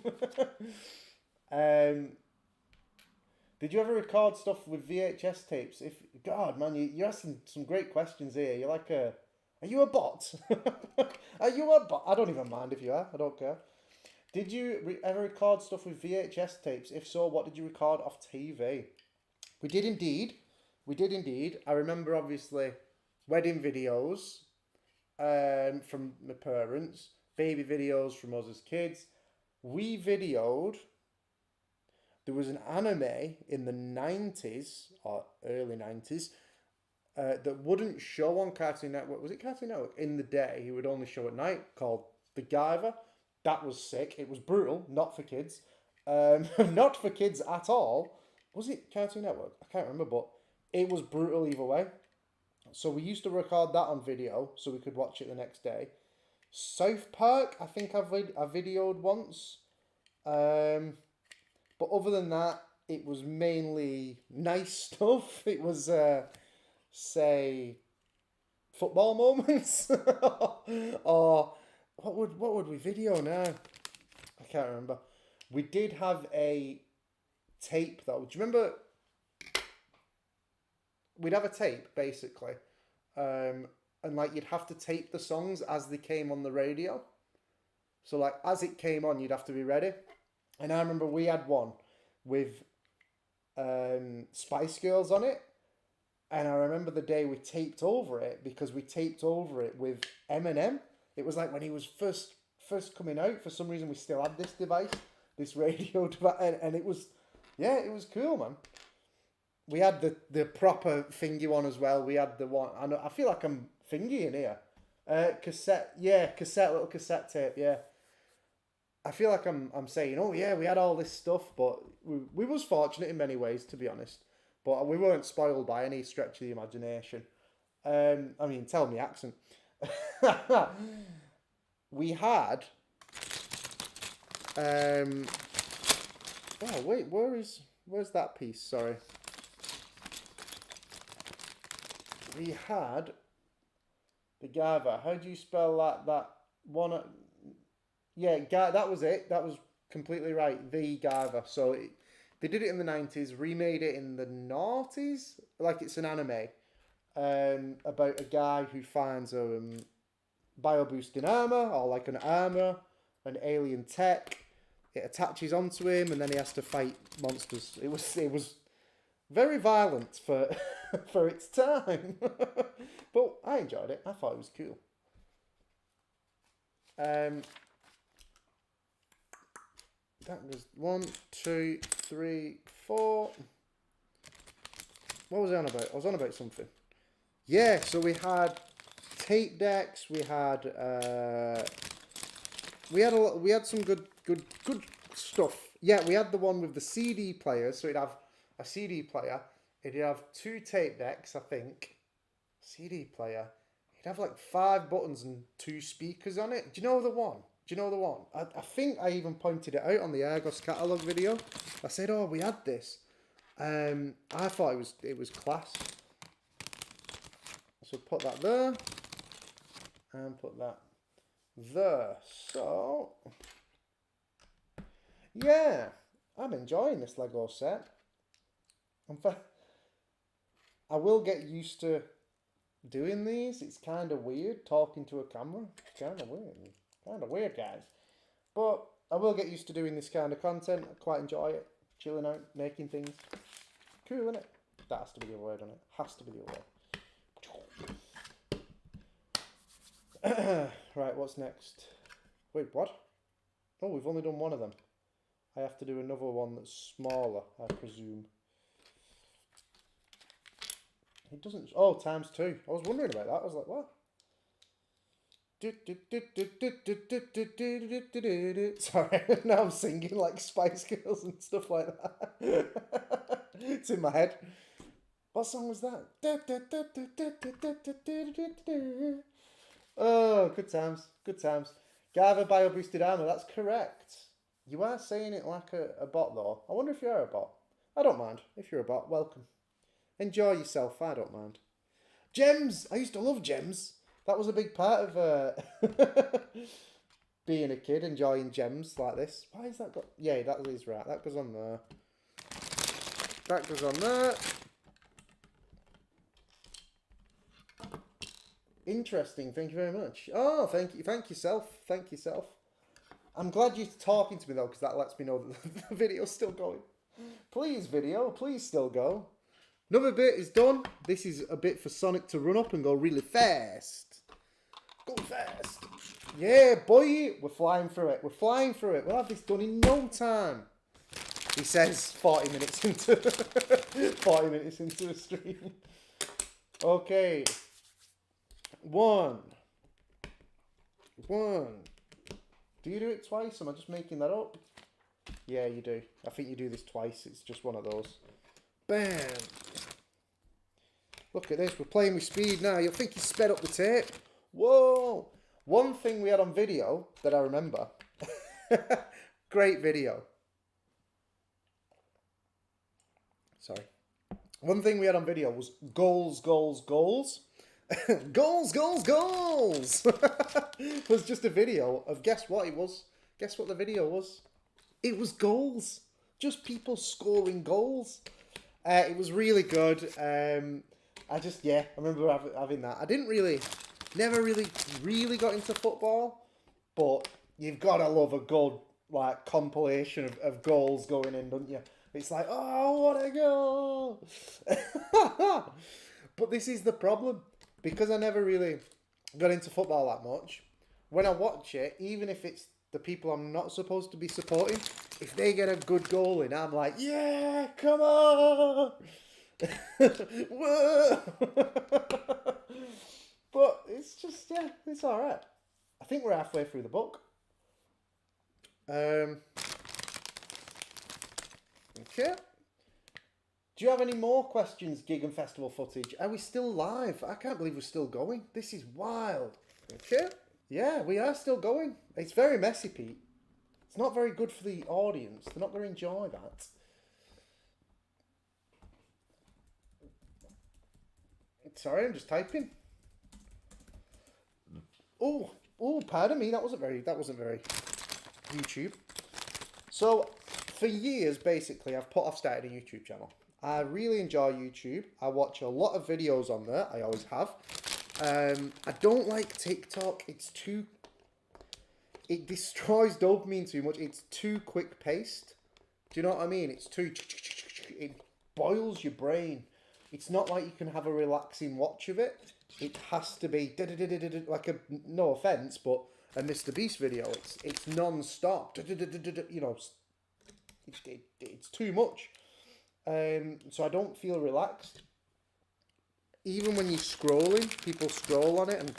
Did you ever record stuff with VHS tapes? God, man, you're asking some great questions here. You're like a... Are you a bot? Are you a bot? I don't even mind if you are. I don't care. Did you ever record stuff with VHS tapes? If so, what did you record off TV? We did indeed. I remember, obviously, wedding videos from my parents, baby videos from us as kids. We videoed... There was an anime in the 90s, or early 90s, that wouldn't show on Cartoon Network. Was it Cartoon Network? In the day, it would only show at night, called The Guyver. That was sick. It was brutal, not for kids. Not for kids at all. Was it Cartoon Network? I can't remember, but it was brutal either way. So we used to record that on video so we could watch it the next day. South Park, I think I videoed once. But other than that, it was mainly nice stuff. It was say, football moments, or what would we video now? I can't remember. We did have a tape though. Do you remember? We'd have a tape basically, and like you'd have to tape the songs as they came on the radio. So like as it came on, you'd have to be ready. And I remember we had one with Spice Girls on it. And I remember the day we taped over it because we taped over it with Eminem. It was like when he was first coming out. For some reason, we still had this device, this radio device, and it was, yeah, it was cool, man. We had the proper thingy one as well. We had the one. I feel like I'm thingy in here. Little cassette tape, yeah. I feel like I'm saying, oh yeah, we had all this stuff, but we was fortunate in many ways, to be honest. But we weren't spoiled by any stretch of the imagination. I mean, tell me accent. We had. Oh wait, where's that piece? Sorry. We had the Gava. How do you spell that? That one. Yeah, that was it. That was completely right. The Gava. So they did it in the 90s, remade it in the noughties. Like it's an anime about a guy who finds a bio-boosting armor, or like an armor, an alien tech. It attaches onto him, and then he has to fight monsters. It was very violent for for its time, but I enjoyed it. I thought it was cool. That was 1, 2, 3, 4. What was I on about? I was on about something. Yeah, so we had tape decks. We had some good stuff. Yeah, we had the one with the CD player. So it'd have a CD player. It'd have 2 tape decks, I think. CD player. It'd have like 5 buttons and 2 speakers on it. Do you know the one? I think I even pointed it out on the Argos catalogue video. I said, oh, we had this. I thought it was class. So put that there. And put that there. So, yeah. I'm enjoying this Lego set. I will get used to doing these. It's kind of weird talking to a camera. It's kind of weird. Kind of weird, guys. But I will get used to doing this kind of content. I quite enjoy it. Chilling out, making things. Cool, isn't it? That has to be the word, doesn't it? Has to be the word. Right, what's next? Wait, what? Oh, we've only done one of them. I have to do another one that's smaller, I presume. It doesn't... Oh, times 2. I was wondering about that. I was like, what? Sorry, now I'm singing like Spice Girls and stuff like that. It's in my head. What song was that? Oh, good times. Good times. Gava Bio Boosted Armor, that's correct. You are saying it like a bot though. I wonder if you are a bot. I don't mind. If you're a bot, welcome. Enjoy yourself, I don't mind. Gems! I used to love gems. That was a big part of being a kid, enjoying gems like this. Why is that got... Yeah, that is right. That goes on there. That goes on there. Interesting. Thank you very much. Oh, thank you. Thank yourself. Thank yourself. I'm glad you're talking to me, though, because that lets me know that the video's still going. Please, video. Please still go. Another bit is done. This is a bit for Sonic to run up and go really fast. Go fast. Yeah, boy. We're flying through it. We're flying through it. We'll have this done in no time. He says 40 minutes into 40 minutes into the stream. Okay. One. Do you do it twice? Am I just making that up? Yeah, you do. I think you do this twice. It's just one of those. Bam. Look at this. We're playing with speed now. You'll think you sped up the tape. Whoa. One thing we had on video that I remember. Great video. Sorry. One thing we had on video was goals, goals, goals. Goals, goals, goals! It was just a video of, guess what it was? Guess what the video was? It was goals. Just people scoring goals. It was really good. I remember having that. I never really got into football, but you've got to love a good, like, compilation of goals going in, don't you? It's like, oh, what a goal! But this is the problem. Because I never really got into football that much, when I watch it, even if it's the people I'm not supposed to be supporting, if they get a good goal in, I'm like, yeah, come on! Whoa! But it's just, yeah, it's alright. I think we're halfway through the book. Okay. Do you have any more questions, gig and festival footage? Are we still live? I can't believe we're still going. This is wild. Okay. Yeah, we are still going. It's very messy, Pete. It's not very good for the audience. They're not going to enjoy that. Sorry, I'm just typing. Oh, pardon me. That wasn't very YouTube. So, for years, basically, I've started a YouTube channel. I really enjoy YouTube. I watch a lot of videos on there. I always have. I don't like TikTok. It destroys dopamine too much. It's too quick paced. Do you know what I mean? It boils your brain. It's not like you can have a relaxing watch of it. It has to be like a, no offense, but a Mr. Beast video. It's non-stop. You know, it's too much. So I don't feel relaxed. Even when you're scrolling, people scroll on it, and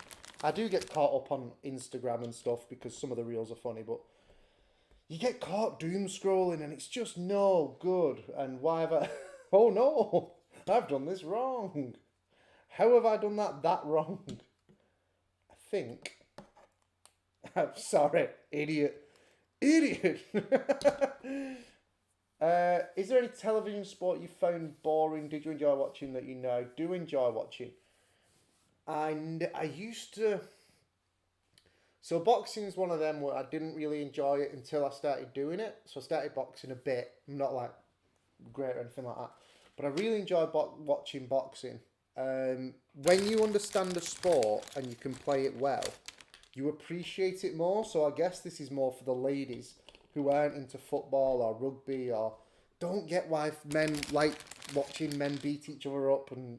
I do get caught up on Instagram and stuff because some of the reels are funny, but you get caught doom scrolling and it's just no good. And why have I... Oh no, I've done this wrong. How have I done that wrong? I think... I'm sorry, idiot. Is there any television sport you found boring? Did you enjoy watching that you now do enjoy watching? And I used to... So boxing is one of them where I didn't really enjoy it until I started doing it. So I started boxing a bit. I'm not like great or anything like that. But I really enjoy watching boxing. When you understand the sport and you can play it well, you appreciate it more. So I guess this is more for the ladies who aren't into football or rugby or don't get why men like watching men beat each other up and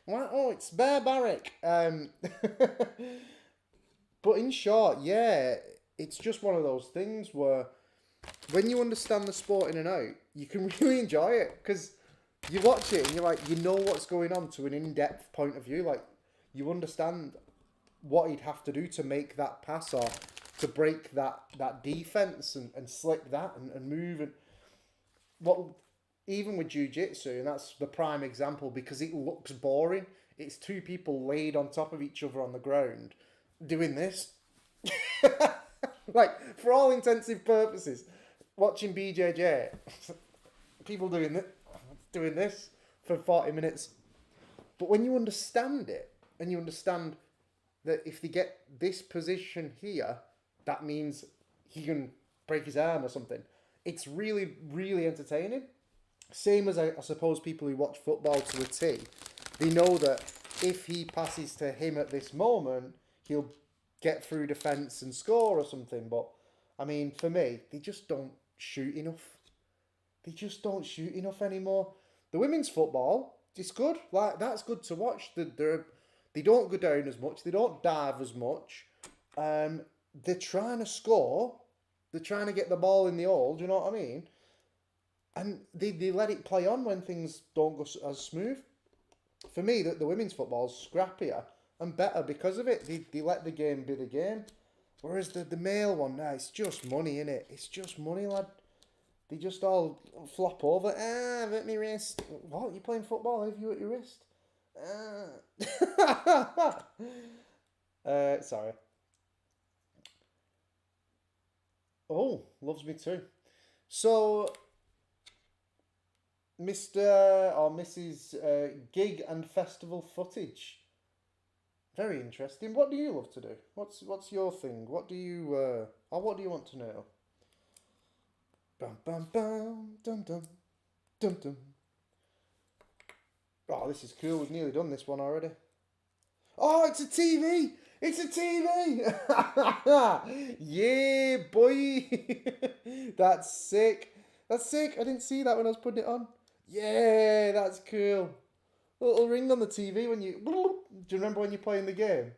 oh, it's barbaric. But in short, yeah, it's just one of those things where when you understand the sport in and out, you can really enjoy it because you watch it and you're like, you know what's going on to an in-depth point of view. Like, you understand what he'd have to do to make that pass or to break that defense and slip that and move. And what, even with jiu-jitsu, and that's the prime example because it looks boring. It's two people laid on top of each other on the ground doing this. Like, for all intensive purposes, watching BJJ, people doing this for 40 minutes. But when you understand it, and you understand that if they get this position here, that means he can break his arm or something. It's really, really entertaining. Same as I suppose people who watch football to a T. They know that if he passes to him at this moment, he'll get through defence and score or something. But, I mean, for me, they just don't shoot enough. They just don't shoot enough anymore. The women's football, it's good. Like, that's good to watch. They don't go down as much. They don't dive as much. They're trying to score. They're trying to get the ball in the hole. Do you know what I mean? And they let it play on when things don't go as smooth. For me, the women's football's scrappier and better because of it. They let the game be the game. Whereas the male one, nah, it's just money, innit? It's just money, lad. They just all flop over. I've hurt my wrist. What? You playing football? Have you hurt your wrist? Sorry. Oh, loves me too. So, Mr. or Mrs. Gig and festival footage. Very interesting. What do you love to do? What's your thing? What do you or what do you want to know? Bum bum bum dum dum dum dum. Oh, this is cool. We've nearly done this one already. Oh, it's a TV! It's a TV! Yeah, boy! That's sick. That's sick. I didn't see that when I was putting it on. Yeah, that's cool. A little ring on the TV when you. Do you remember when you're playing the game?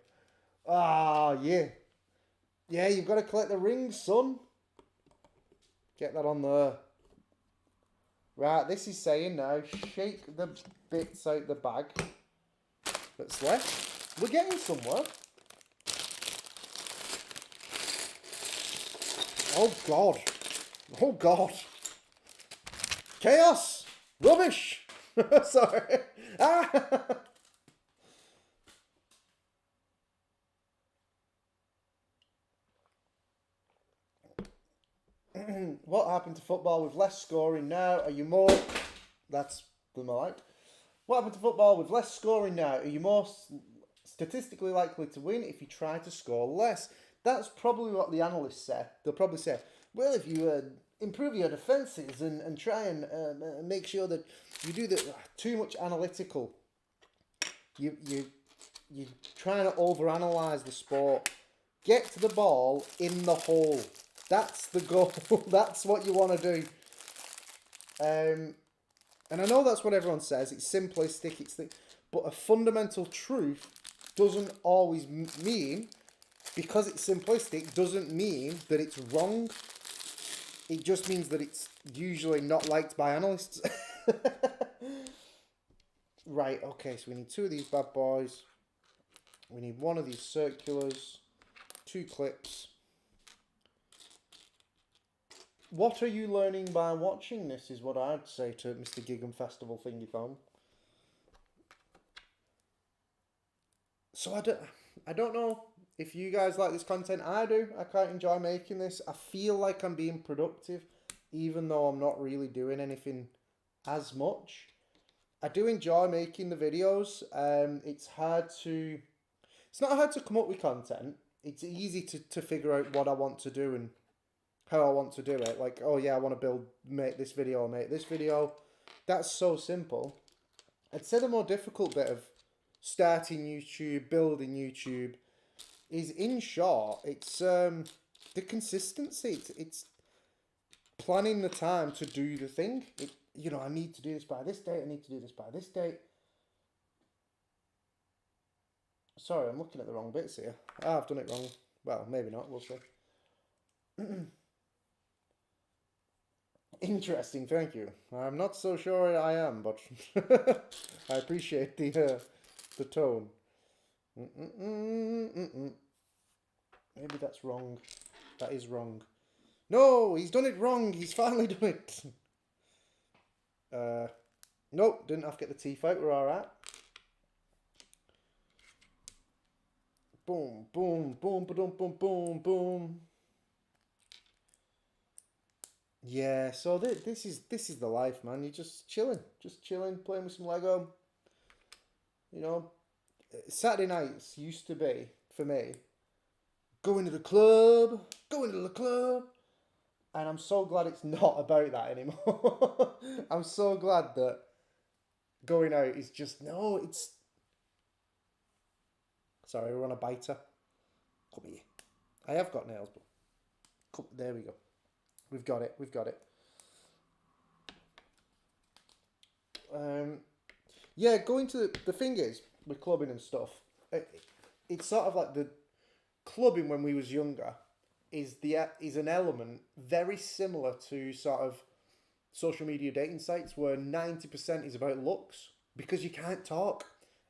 Ah, yeah. Yeah, you've got to collect the rings, son. Get that on there. Right, this is saying now, shake the bits out the bag that's left. We're getting somewhere. Oh, God. Oh, God. Chaos. Rubbish. Sorry. Ah. What happened to football with less scoring now? Are you more... That's the mic. What happened to football with less scoring now? Are you more statistically likely to win if you try to score less? That's probably what the analysts say. They'll probably say, well, if you improve your defences and try and make sure that you do the too much analytical. You're trying to overanalyze the sport. Get to the ball in the hole. That's the goal. That's what you want to do. And I know that's what everyone says. It's simplistic. But a fundamental truth doesn't always mean, because it's simplistic, doesn't mean that it's wrong. It just means that it's usually not liked by analysts. Right, okay, so we need 2 of these bad boys. We need 1 of these circulars. 2 clips. What are you learning by watching this is what I'd say to Mr. Gig and Festival Thingy Thong. So I don't know if you guys like this content. I do. I quite enjoy making this. I feel like I'm being productive, even though I'm not really doing anything as much. I do enjoy making the videos. It's not hard to come up with content. It's easy to figure out what I want to do and how I want to do it. Like, oh yeah, I want to make this video, make this video. That's so simple. I'd say the more difficult bit of starting YouTube, building YouTube, is, in short, it's the consistency. It's planning the time to do the thing. I need to do this by this date. I need to do this by this date. Sorry, I'm looking at the wrong bits here. I've done it wrong. Well, maybe not. We'll see. Interesting, thank you. I'm not so sure I am, but I appreciate the tone. Maybe that's wrong. That is wrong. No, he's done it wrong. He's finally done it. Nope, didn't have to get the teeth out. We're all right. Boom, boom, boom, boom, boom, boom, boom. Yeah, so this is the life, man. You're just chilling, playing with some Lego. Saturday nights used to be, for me, going to the club, and I'm so glad it's not about that anymore. I'm so glad that going out is just, no, it's... Sorry, we're on a biter. Come here. I have got nails, but... There we go. We've got it. Yeah, going to the thing is, with clubbing and stuff, it's sort of like the clubbing when we was younger is an element very similar to sort of social media dating sites where 90% is about looks, because you can't talk.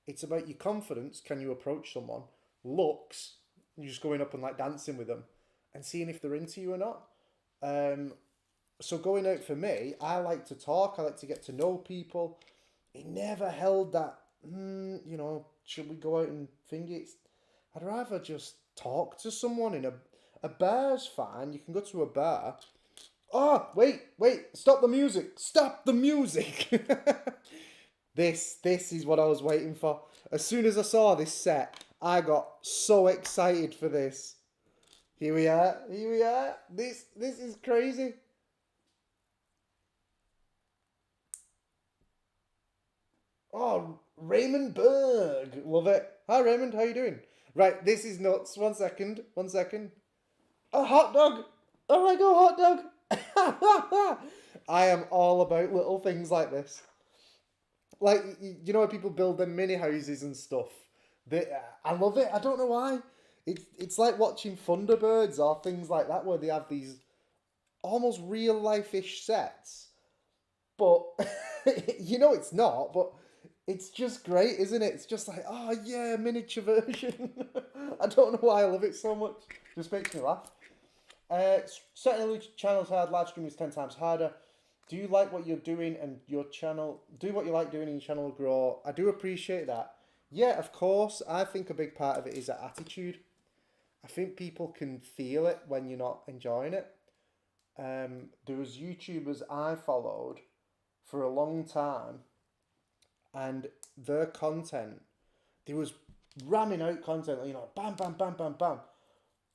It's about your confidence. Can you approach someone? Looks, you're just going up and like dancing with them and seeing if they're into you or not. So going out for me, I like to talk. I like to get to know people. It never held that, should we go out and think it? I'd rather just talk to someone in a bar's fine. You can go to a bar Oh, wait, stop the music. Stop the music. This is what I was waiting for. As soon as I saw this set, I got so excited for this. Here we are. Here we are. This is crazy. Oh, Raymond Berg. Love it. Hi Raymond, how you doing? Right, this is nuts. One second. One second. A hot dog. Oh my god, hot dog. I am all about little things like this. Like, you know, when people build their mini houses and stuff. I love it. I don't know why. It's like watching Thunderbirds or things like that where they have these almost real life-ish sets. But, you know it's not, but it's just great, isn't it? It's just like, oh yeah, miniature version. I don't know why I love it so much. Just makes me laugh. Setting a channel's hard, live streaming is 10 times harder. Do you like what you're doing and your channel, do what you like doing and your channel will grow? I do appreciate that. Yeah, of course. I think a big part of it is that attitude. I think people can feel it when you're not enjoying it. There was YouTubers I followed for a long time, and their content, they was ramming out content, you know, bam, bam, bam, bam, bam.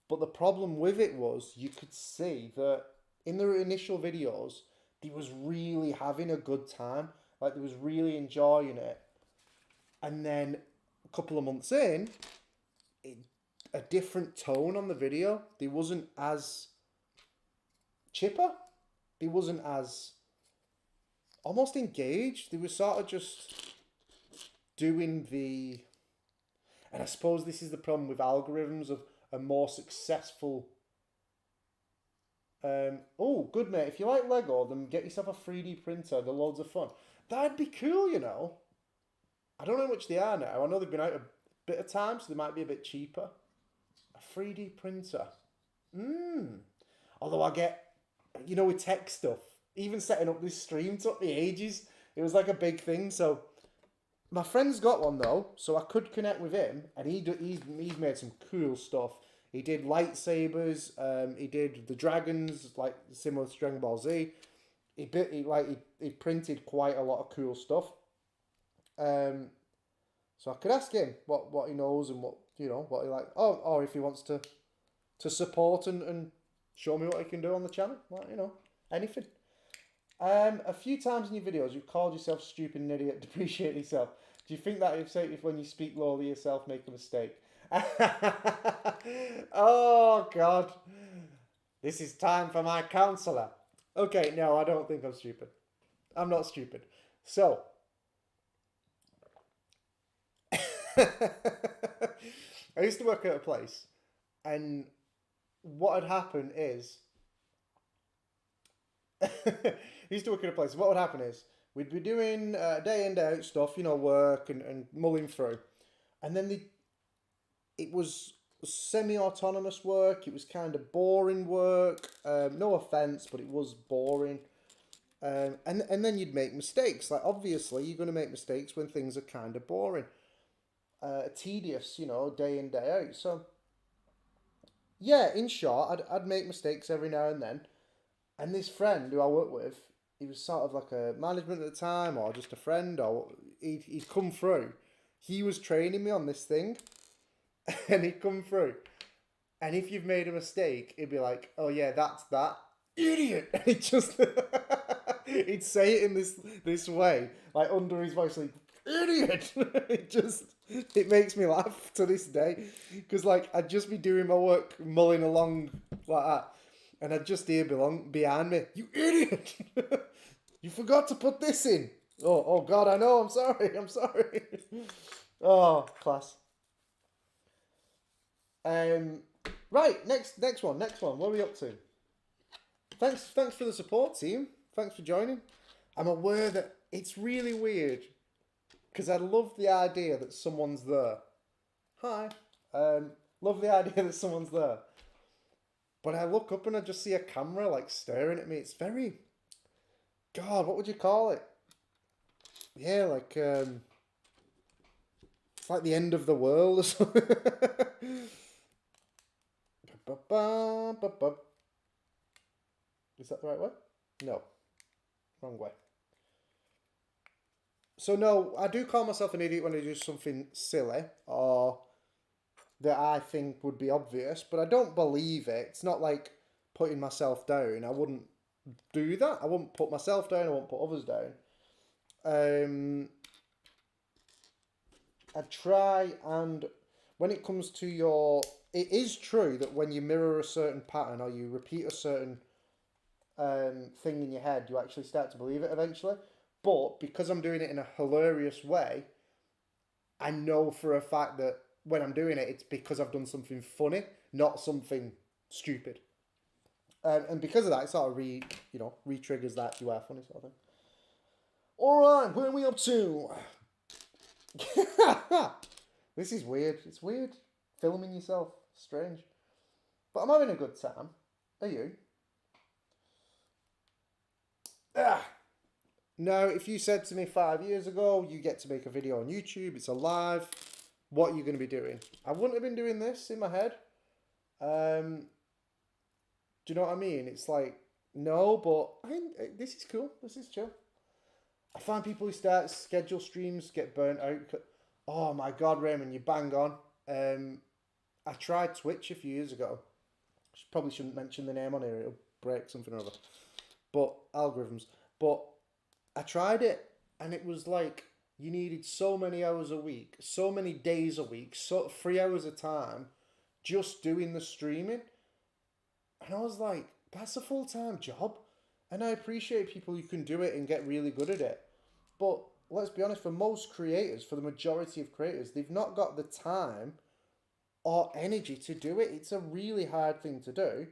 But the problem with it was you could see that in their initial videos, they was really having a good time. Like, they was really enjoying it. And then a couple of months in, a different tone on the video. They wasn't as chipper. They wasn't as almost engaged. They were sort of just doing the... And I suppose this is the problem with algorithms of a more successful... oh, good mate. If you like Lego, then get yourself a 3D printer. They're loads of fun. That'd be cool, you know. I don't know how much they are now. I know they've been out a bit of time, so they might be a bit cheaper. A 3D printer. Although I get, you know, with tech stuff, even setting up this stream took me ages. It was like a big thing. So my friend's got one though, so I could connect with him, and he's made some cool stuff. He did lightsabers. He did the dragons, like similar to Dragon Ball Z. He printed quite a lot of cool stuff. So I could ask him what he knows and what, you know, what he like. Oh, or if he wants to support and show me what he can do on the channel, like, you know, anything. A few times in your videos you've called yourself stupid and idiot, depreciate yourself. Do you think that if when you speak lowly yourself make a mistake? Oh God, this is time for my counsellor. Okay, no, I don't think I'm stupid. I'm not stupid. So, I used to work at a place, and what had happened is, I used to work at a place. What would happen is we'd be doing day in day out stuff, you know, work and mulling through, and then it was semi-autonomous work. It was kind of boring work. No offense, but it was boring. And then you'd make mistakes. Like, obviously, you're going to make mistakes when things are kind of boring. Tedious, you know, day in, day out. So, yeah, in short, I'd make mistakes every now and then. And this friend who I worked with, he was sort of like a management at the time, or just a friend, or he'd come through. He was training me on this thing, and he'd come through. And if you've made a mistake, he'd be like, oh yeah, that's that. Idiot! And he'd just... he'd say it in this way, like under his voice, like, idiot! It makes me laugh to this day. Because, like, I'd just be doing my work, mulling along like that. And I'd just hear behind me, you idiot! You forgot to put this in. Oh God, I know, I'm sorry. Oh, class. Right, next one. What are we up to? Thanks for the support, team. Thanks for joining. I'm aware that it's really weird because I love the idea that someone's there. Hi. Love the idea that someone's there. But I look up and I just see a camera like staring at me. It's very... God, what would you call it? Yeah, like... It's like the end of the world or something. Is that the right way? No. Wrong way. So no, I do call myself an idiot when I do something silly or that I think would be obvious, but I don't believe it. It's not like putting myself down. I wouldn't do that. I wouldn't put myself down. I wouldn't put others down. I try, and when it comes to it is true that when you mirror a certain pattern or you repeat a certain thing in your head, you actually start to believe it eventually. But because I'm doing it in a hilarious way, I know for a fact that when I'm doing it, it's because I've done something funny, not something stupid. And because of that, it sort of re-triggers that you are funny sort of thing. All right, where are we up to? This is weird. It's weird filming yourself. Strange. But I'm having a good time. Are you? Now, if you said to me 5 years ago, you get to make a video on YouTube, it's alive, what are you going to be doing? I wouldn't have been doing this in my head. Do you know what I mean? It's like, no, but this is cool. This is chill. I find people who start schedule streams get burnt out. Oh my God, Raymond, you bang on. I tried Twitch a few years ago. Probably shouldn't mention the name on here. It'll break something or other. But algorithms. But I tried it, and it was like you needed so many hours a week, so many days a week, 3 hours a time, just doing the streaming. And I was like, that's a full-time job. And I appreciate people who can do it and get really good at it. But let's be honest, for most creators, for the majority of creators, they've not got the time or energy to do it. It's a really hard thing to do.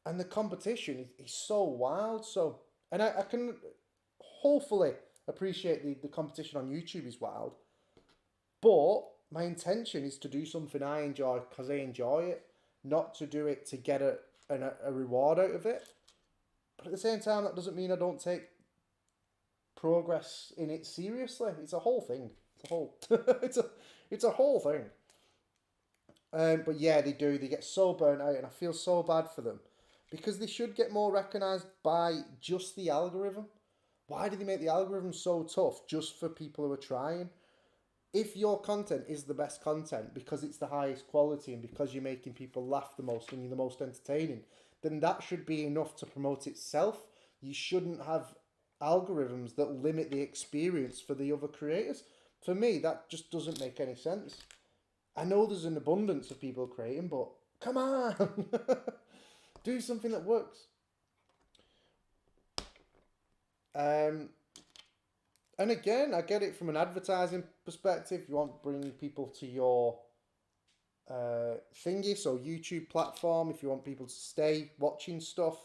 And the competition is so wild. And I can hopefully appreciate the competition on YouTube is wild. But my intention is to do something I enjoy because I enjoy it, not to do it to get a reward out of it. But at the same time, that doesn't mean I don't take progress in it seriously. It's a whole thing. It's a whole thing. But yeah, they do. They get so burnt out, and I feel so bad for them because they should get more recognised by just the algorithm. Why do they make the algorithm so tough just for people who are trying? If your content is the best content because it's the highest quality and because you're making people laugh the most and you're the most entertaining, then that should be enough to promote itself. You shouldn't have algorithms that limit the experience for the other creators. For me, that just doesn't make any sense. I know there's an abundance of people creating, but come on, do something that works. And again, I get it from an advertising perspective. You want to bring people to your thingy, so YouTube platform. If you want people to stay watching stuff,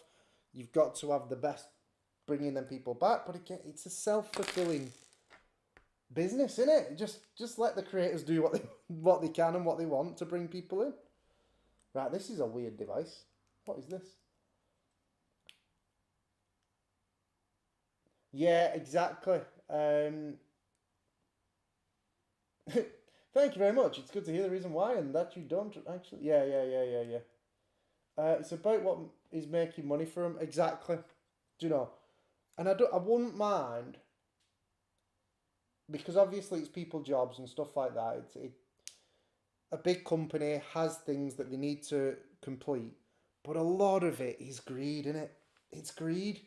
you've got to have the best bringing them people back. But again, it's a self-fulfilling business, isn't it? Just let the creators do what they can and what they want to bring people in. Right, this is a weird device. What is this? Yeah, exactly. Thank you very much. It's good to hear the reason why and that you don't actually. Yeah. It's about what is making money for them. Exactly. Do you know? And I wouldn't mind because obviously it's people jobs and stuff like that. A big company has things that they need to complete, but a lot of it is greed, isn't it? It's greed,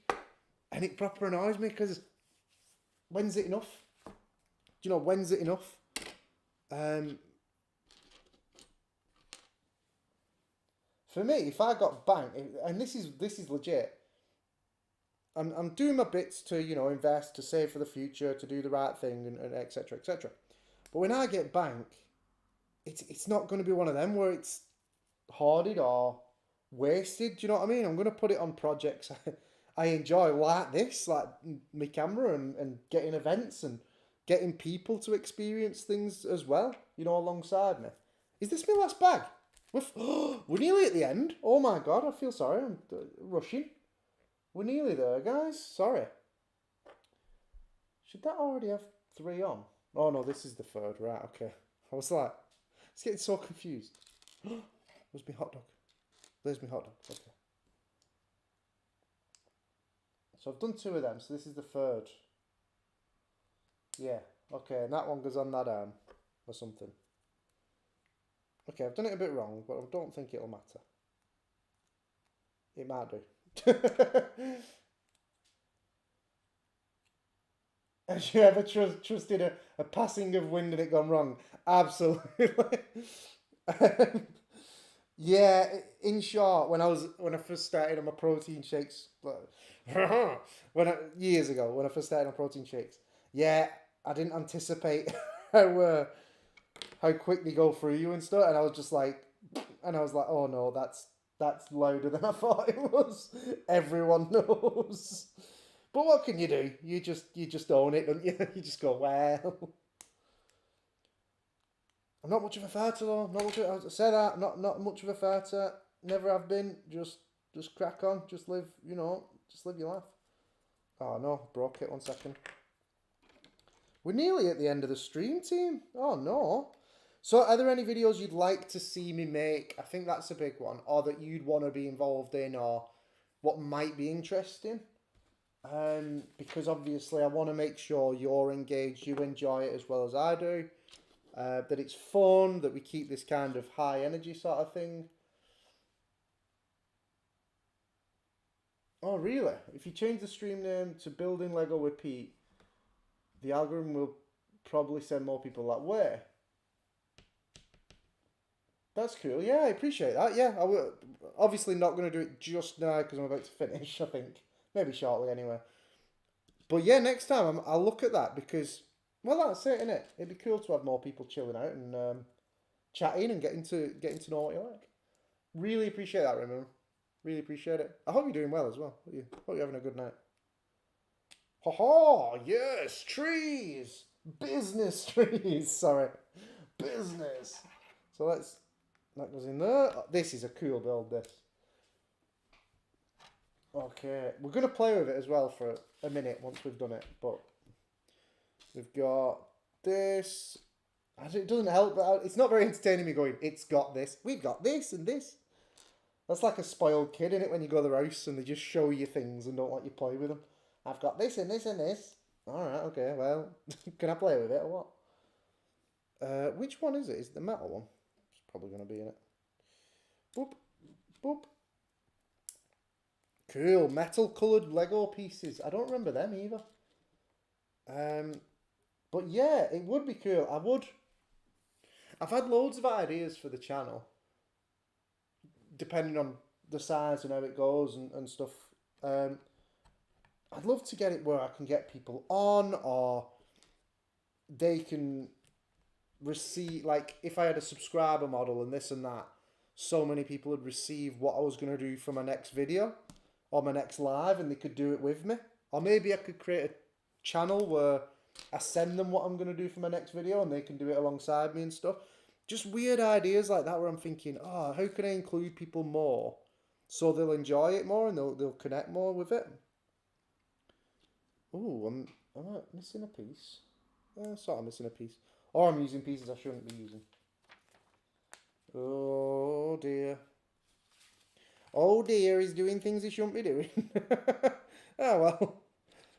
and it proper annoys me because when's it enough? Do you know when's it enough? For me, if I got banked, and this is legit. I'm doing my bits to invest, to save for the future, to do the right thing, and etc etc. But when I get bank, it's not going to be one of them where it's hoarded or wasted. Do you know what I mean? I'm going to put it on projects I enjoy like this, like my camera and getting events and getting people to experience things as well, alongside me. Is this my last bag? We're nearly at the end. Oh my God, I feel sorry. I'm rushing. We're nearly there, guys. Sorry. Should that already have 3 on? Oh no, this is the third. Right, okay. I was like, it's getting so confused. Where's my hot dog? There's my hot dog. Okay. So I've done 2 of them, so this is the 3rd. Yeah, okay, and that one goes on that arm or something. Okay, I've done it a bit wrong, but I don't think it'll matter. It might do. Have you ever trusted a passing of wind and it gone wrong? Absolutely. Yeah, in short, when I first started on my protein shakes, years ago when I first started on protein shakes, yeah, I didn't anticipate how quick they go through you and stuff, and I was just like, oh no, that's louder than I thought it was. Everyone knows. But what can you do? You just own it, don't you? You just go, well. I'm not much of a fighter though. Not much of, I say that. Not much of a fighter. Never have been. Just crack on. Just live. Just live your life. Oh no, broke it. 1 second. We're nearly at the end of the stream, team. Oh no. So, are there any videos you'd like to see me make? I think that's a big one, or that you'd want to be involved in, or what might be interesting. Because obviously I want to make sure you're engaged, you enjoy it as well as I do, that it's fun, that we keep this kind of high energy sort of thing. Oh really? If you change the stream name to Building Lego with Pete, the algorithm will probably send more people that way. That's cool. Yeah, I appreciate that. Yeah, I will. Obviously not going to do it just now because I'm about to finish, I think. Maybe shortly anyway. But yeah, next time I'll look at that because, well, that's it, innit? It'd be cool to have more people chilling out and chatting and getting to know what you like. Really appreciate that, Raymond. Really appreciate it. I hope you're doing well as well. Hope you're having a good night. Ha ha! Yes, trees, business trees. Sorry, business. So that goes in there. Oh, this is a cool build. This. Okay, we're gonna play with it as well for a minute once we've done it, but we've got this. It doesn't help, but it's not very entertaining me going, it's got this, we've got this and this. That's like a spoiled kid, innit, when you go to their house and they just show you things and don't let you play with them. I've got this and this and this. Alright, okay, well, can I play with it or what? Which one is it? Is it the metal one? It's probably going to be in it. Boop, boop. Cool, metal coloured Lego pieces. I don't remember them either. But yeah, it would be cool. I've had loads of ideas for the channel, depending on the size and how it goes and stuff. I'd love to get it where I can get people on, or they can receive, like, if I had a subscriber model and this and that, so many people would receive what I was going to do for my next video or my next live, and they could do it with me. Or maybe I could create a channel where I send them what I'm going to do for my next video and they can do it alongside me and stuff. Just weird ideas like that where I'm thinking, oh, how can I include people more so they'll enjoy it more and they'll connect more with it. Ooh, am I missing a piece? Sort of missing a piece. Or I'm using pieces I shouldn't be using. Oh dear. Oh dear, he's doing things he shouldn't be doing. Oh well.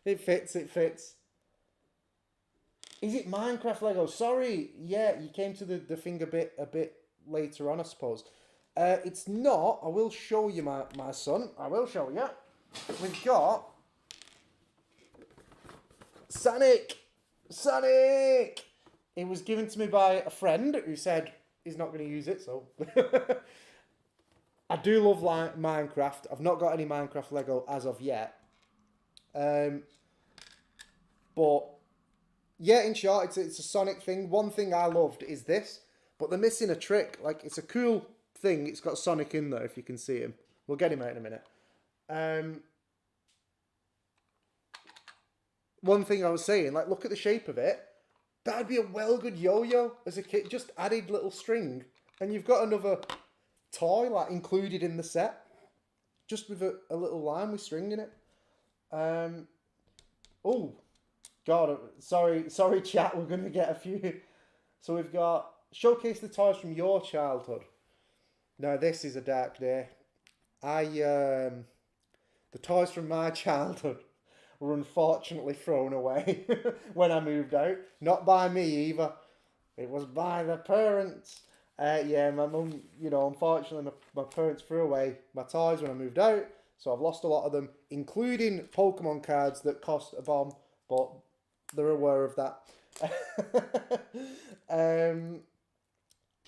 It fits. Is it Minecraft Lego? Sorry. Yeah, you came to the thing a bit later on, I suppose. It's not. I will show you, my son. I will show you. We've got Sonic. It was given to me by a friend who said he's not going to use it, so... I do love Minecraft. I've not got any Minecraft Lego as of yet. But yeah, in short, it's a Sonic thing. One thing I loved is this, but they're missing a trick. Like, it's a cool thing. It's got Sonic in there, if you can see him. We'll get him out in a minute. One thing I was saying, like, look at the shape of it. That'd be a well good yo-yo as a kid. Just added little string, and you've got another toy like included in the set, just with a little line with string in it. Oh god, sorry chat, we're gonna get a few. So we've got showcase the toys from your childhood. Now this is a dark day. The toys from my childhood were unfortunately thrown away when I moved out. Not by me either. It was by the parents. Yeah, my mum, unfortunately, my parents threw away my toys when I moved out. So I've lost a lot of them, including Pokemon cards that cost a bomb, but they're aware of that.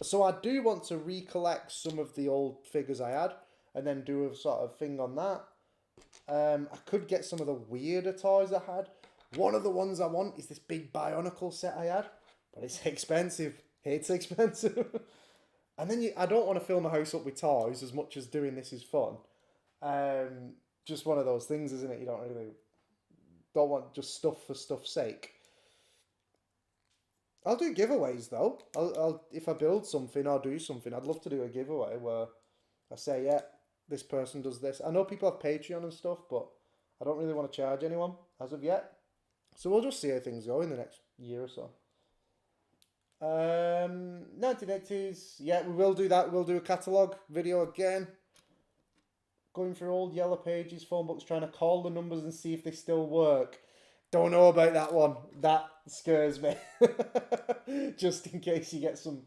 So I do want to recollect some of the old figures I had and then do a sort of thing on that. I could get some of the weirder toys I had. One of the ones I want is this big Bionicle set I had, but it's expensive. It's expensive. And then I don't want to fill my house up with toys as much as doing this is fun. Just one of those things, isn't it? You don't want just stuff for stuff's sake. I'll do giveaways though. I'll if I build something or do something, I'd love to do a giveaway where I say, yeah, this person does this. I know people have Patreon and stuff, but I don't really want to charge anyone as of yet. So we'll just see how things go in the next year or so. 1980s. Yeah, we will do that. We'll do a catalogue video again. Going through old yellow pages, phone books, trying to call the numbers and see if they still work. Don't know about that one. That scares me. Just in case you get some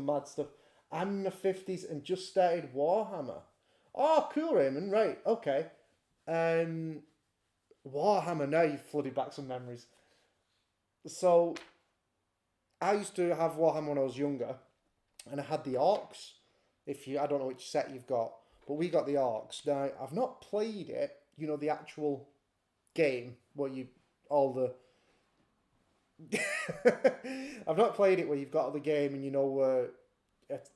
mad stuff. I'm in the 50s and just started Warhammer. Oh, cool, Raymond. Right, okay. Warhammer, now you've flooded back some memories. So, I used to have Warhammer when I was younger, and I had the Orcs. I don't know which set you've got, but we got the Orcs. Now, I've not played it, the actual game, where I've not played it where you've got the game and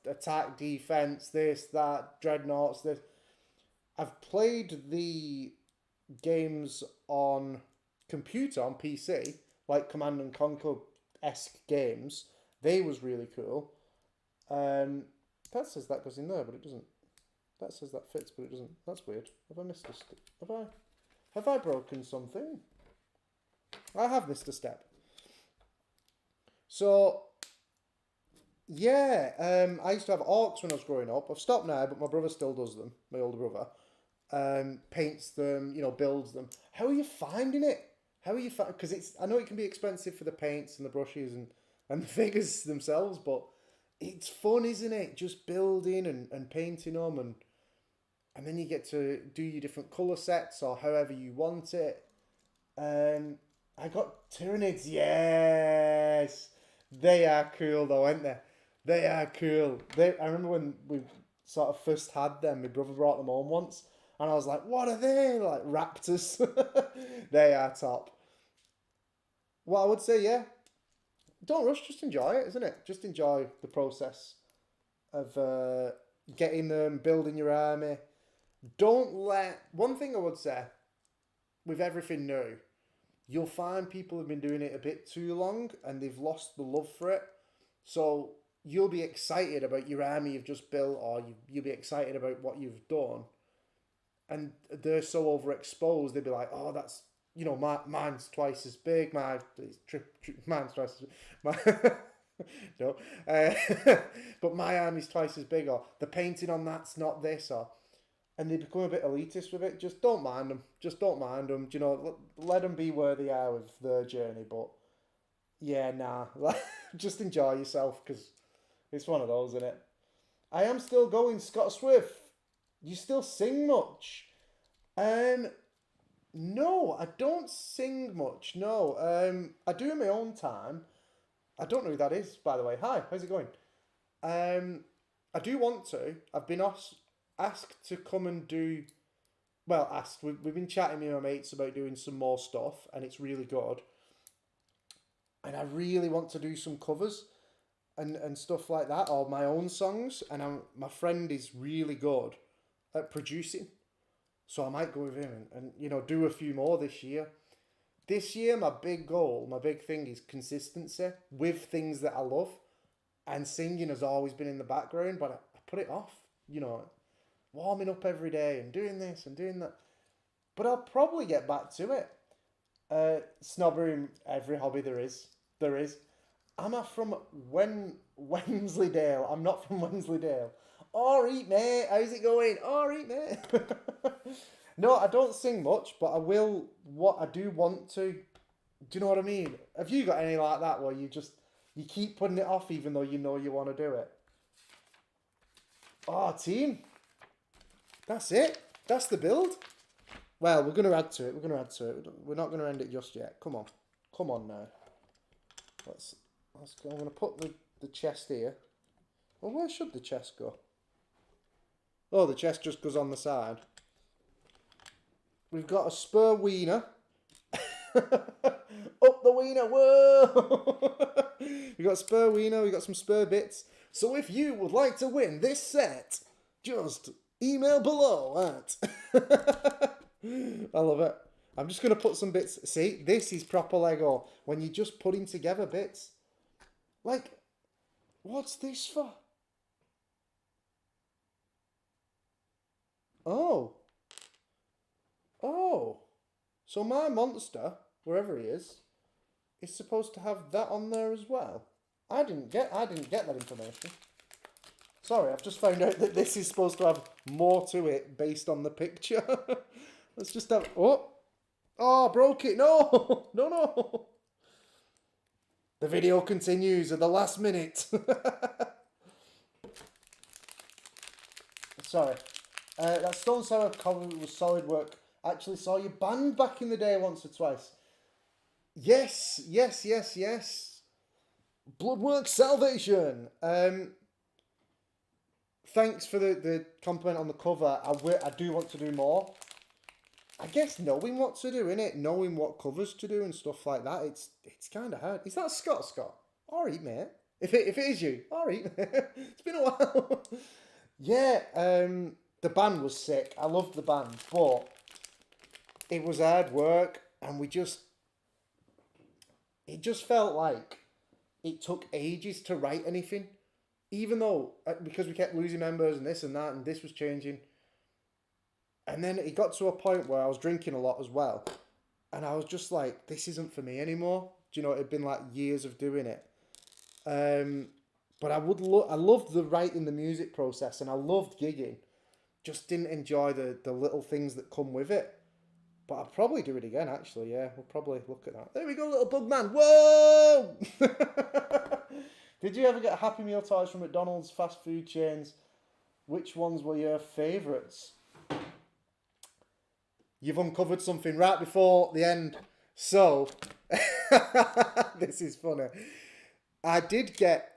attack, defense, this, that, dreadnoughts, this. I've played the games on computer, on PC, like Command and Conquer-esque games. They was really cool. That says that goes in there, but it doesn't. That says that fits, but it doesn't. That's weird. Have I missed a step? Have I broken something? I have missed a step. So, yeah, I used to have Orcs when I was growing up. I've stopped now, but my brother still does them, my older brother. Paints them, builds them. How are you finding it? Because I know it can be expensive for the paints and the brushes and the figures themselves, but it's fun, isn't it? Just building and painting them, and then you get to do your different colour sets or however you want it. I got Tyranids, yes! They are cool though, aren't they? They are cool. I remember when we sort of first had them, my brother brought them home once, and I was like, what are they? Like raptors. They are top. Well, I would say, yeah, don't rush, just enjoy it, isn't it? Just enjoy the process of getting them, building your army. One thing I would say, with everything new, you'll find people have been doing it a bit too long and they've lost the love for it. So you'll be excited about your army you've just built, or you'll be excited about what you've done. And they're so overexposed, they'll be like, oh, that's, mine's twice as big, mine's twice as big. No. But my army's twice as big, or the painting on that's not this, and they become a bit elitist with it. Just don't mind them. Let them be where they are with their journey. But yeah, nah. Just enjoy yourself, because it's one of those, isn't it? I am still going, Scott Swift. You still sing much? No, I don't sing much. No, I do in my own time. I don't know who that is, by the way. Hi, how's it going? I do want to. I've been asked to come and do. Well, we've been chatting with my mates about doing some more stuff, and it's really good. And I really want to do some covers and stuff like that, or my own songs. And my friend is really good at producing, so I might go with him and do a few more this year. This year, my big goal, my big thing is consistency with things that I love. And singing has always been in the background, but I put it off, warming up every day and doing this and doing that. But I'll probably get back to it. Snobbering every hobby there is. Am I from Wensleydale? I'm not from Wensleydale. Alright, mate. How's it going? Alright, mate. No, I don't sing much, but I will. What I do want to. Do you know what I mean? Have you got any like that where you keep putting it off even though you know you want to do it? Oh, team. That's it. That's the build. Well, we're going to add to it. We're going to add to it. We're not going to end it just yet. Come on. Come on now. Let's go. I'm going to put the chest here. Well, where should the chest go? Oh, the chest just goes on the side. We've got a spur wiener. Up the wiener. Whoa! We've got a spur wiener. We've got some spur bits. So if you would like to win this set, just email below at... I love it. I'm just going to put some bits. See, this is proper Lego. When you're just putting together bits. Like, what's this for? Oh. Oh. So my monster, wherever he is supposed to have that on there as well. I didn't get that information. Sorry, I've just found out that this is supposed to have more to it based on the picture. Let's just have... Oh! Oh, I broke it! No! No, no! The video continues at the last minute. Sorry. That Stone Sour cover was solid work. Actually saw you banned back in the day once or twice. Yes, yes, yes, yes. Bloodwork Salvation. Thanks for the compliment on the cover. I do want to do more. I guess knowing what to do, innit? Knowing what covers to do and stuff like that, it's kind of hard. Is that Scott? Alright, mate. If it is you, alright. It's been a while. Yeah, the band was sick. I loved the band, but it was hard work, and it just felt like it took ages to write anything. Even though, because we kept losing members and this and that, and this was changing. And then it got to a point where I was drinking a lot as well. And I was just like, this isn't for me anymore. Do you know, it had been like years of doing it. But I loved the writing the music process, and I loved gigging. Just didn't enjoy the little things that come with it. But I'll probably do it again, actually, yeah. We'll probably look at that. There we go, little bug man. Whoa! Did you ever get Happy Meal toys from McDonald's fast food chains? Which ones were your favourites? You've uncovered something right before the end. So, this is funny. I did get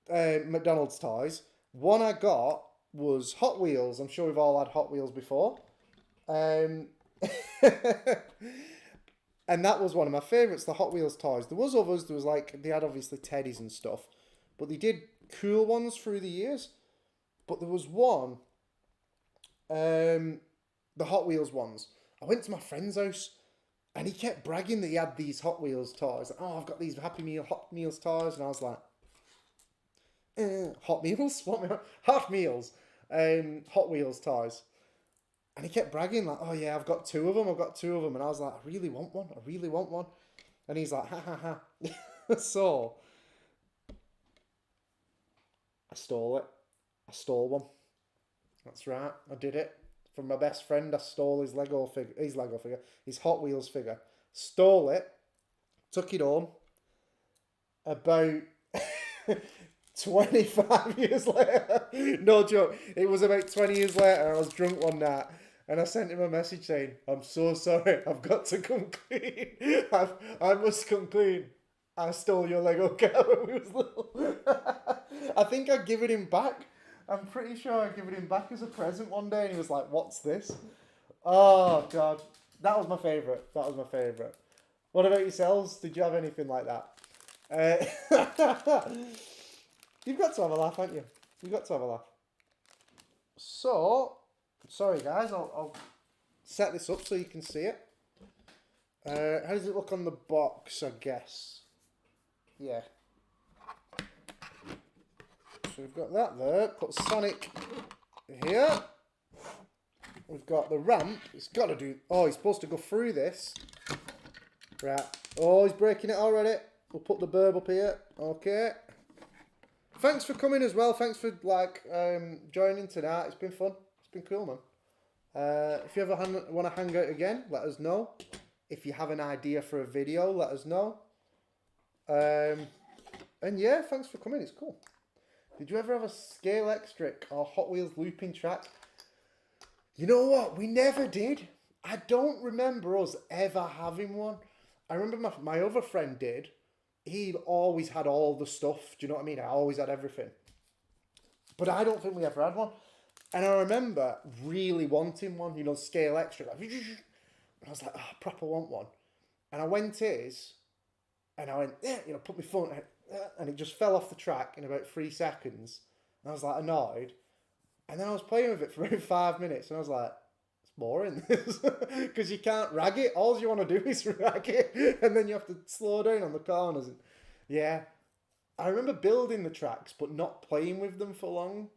McDonald's toys. One I got was Hot Wheels. I'm sure we've all had Hot Wheels before. And that was one of my favourites, the Hot Wheels toys. There was others. There was like, they had obviously teddies and stuff. But they did cool ones through the years. But there was one... the Hot Wheels ones. I went to my friend's house and he kept bragging that he had these Hot Wheels toys. Like, oh, I've got these Hot Meals toys. And I was like, Hot Meals? Hot Meals. Hot Wheels toys. And he kept bragging like, oh yeah, I've got two of them. And I was like, I really want one. And he's like, ha ha ha. So, I stole it. I stole one. That's right. I did it. From my best friend, I stole his his Hot Wheels figure. Stole it, took it home. About 25 years later, no joke, it was about 20 years later, I was drunk one night, and I sent him a message saying, I'm so sorry, I've got to come clean. I must come clean. I stole your Lego car when we was little. I think I'd given him back. I'm pretty sure I gave it him back as a present one day, and he was like, what's this? Oh, God. That was my favourite. What about yourselves? Did you have anything like that? You've got to have a laugh, haven't you? You've got to have a laugh. So, sorry guys, I'll set this up so you can see it. How does it look on the box, I guess? Yeah. So we've got that there. Put Sonic here. We've got the ramp. It's got to do... Oh, he's supposed to go through this. Right. Oh, he's breaking it already. We'll put the burb up here. Okay. Thanks for coming as well. Thanks for, joining tonight. It's been fun. It's been cool, man. If you ever want to hang out again, let us know. If you have an idea for a video, let us know. And yeah, thanks for coming. It's cool. Did you ever have a Scalextric or Hot Wheels looping track? You know what? We never did. I don't remember us ever having one. I remember my other friend did. He always had all the stuff. Do you know what I mean? I always had everything. But I don't think we ever had one. And I remember really wanting one, you know, Scalextric. Like, and I was like, oh, I proper want one. And I went and I went, yeah, you know, put my phone, and it just fell off the track in about 3 seconds. And I was like annoyed. And then I was playing with it for about 5 minutes, and I was like, it's boring, this. Because you can't rag it. All you want to do is rag it, and then you have to slow down on the corners. And yeah, I remember building the tracks, but not playing with them for long.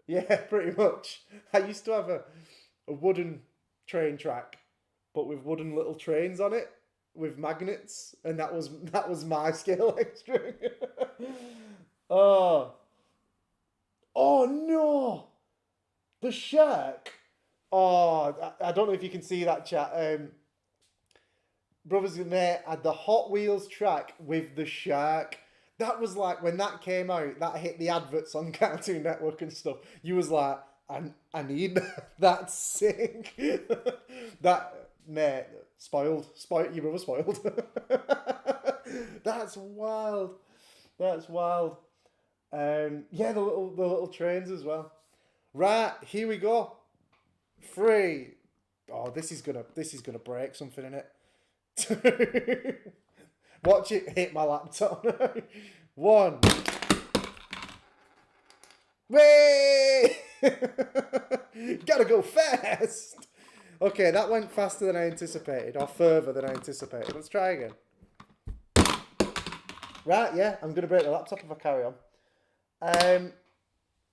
Yeah, pretty much. I used to have a wooden train track, but with wooden little trains on it with magnets, and that was my Scalextric. Oh no, the shark. Oh, I don't know if you can see that, chat. Brothers and Nate had the Hot Wheels track with the shark. That was like, when that came out, that hit the adverts on Cartoon Network and stuff. You was like, I need that. That's sick. That, mate, spoiled. Your brother spoiled. That's wild. That's wild. Yeah, the little trains as well. Right, here we go. 3. Oh, this is gonna break something in it. Watch it hit my laptop. 1. Way! Gotta go fast. Okay, that went faster than I anticipated, or further than I anticipated. Let's try again. Right, yeah, I'm gonna break the laptop if I carry on.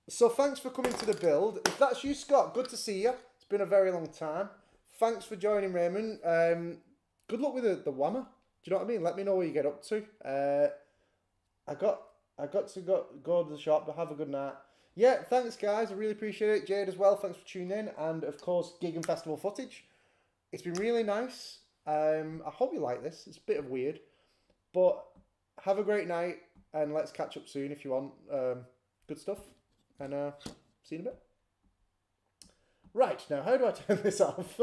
So thanks for coming to the build. If that's you, Scott, good to see you. It's been a very long time. Thanks for joining, Raymond. Good luck with the Whammer. Do you know what I mean? Let me know what you get up to. I got to go to the shop, but have a good night. Yeah, thanks guys. I really appreciate it. Jade as well. Thanks for tuning in, and of course, Gig and Festival footage. It's been really nice. I hope you like this. It's a bit of weird, but have a great night, and let's catch up soon if you want. Good stuff, and see you in a bit. Right, now how do I turn this off?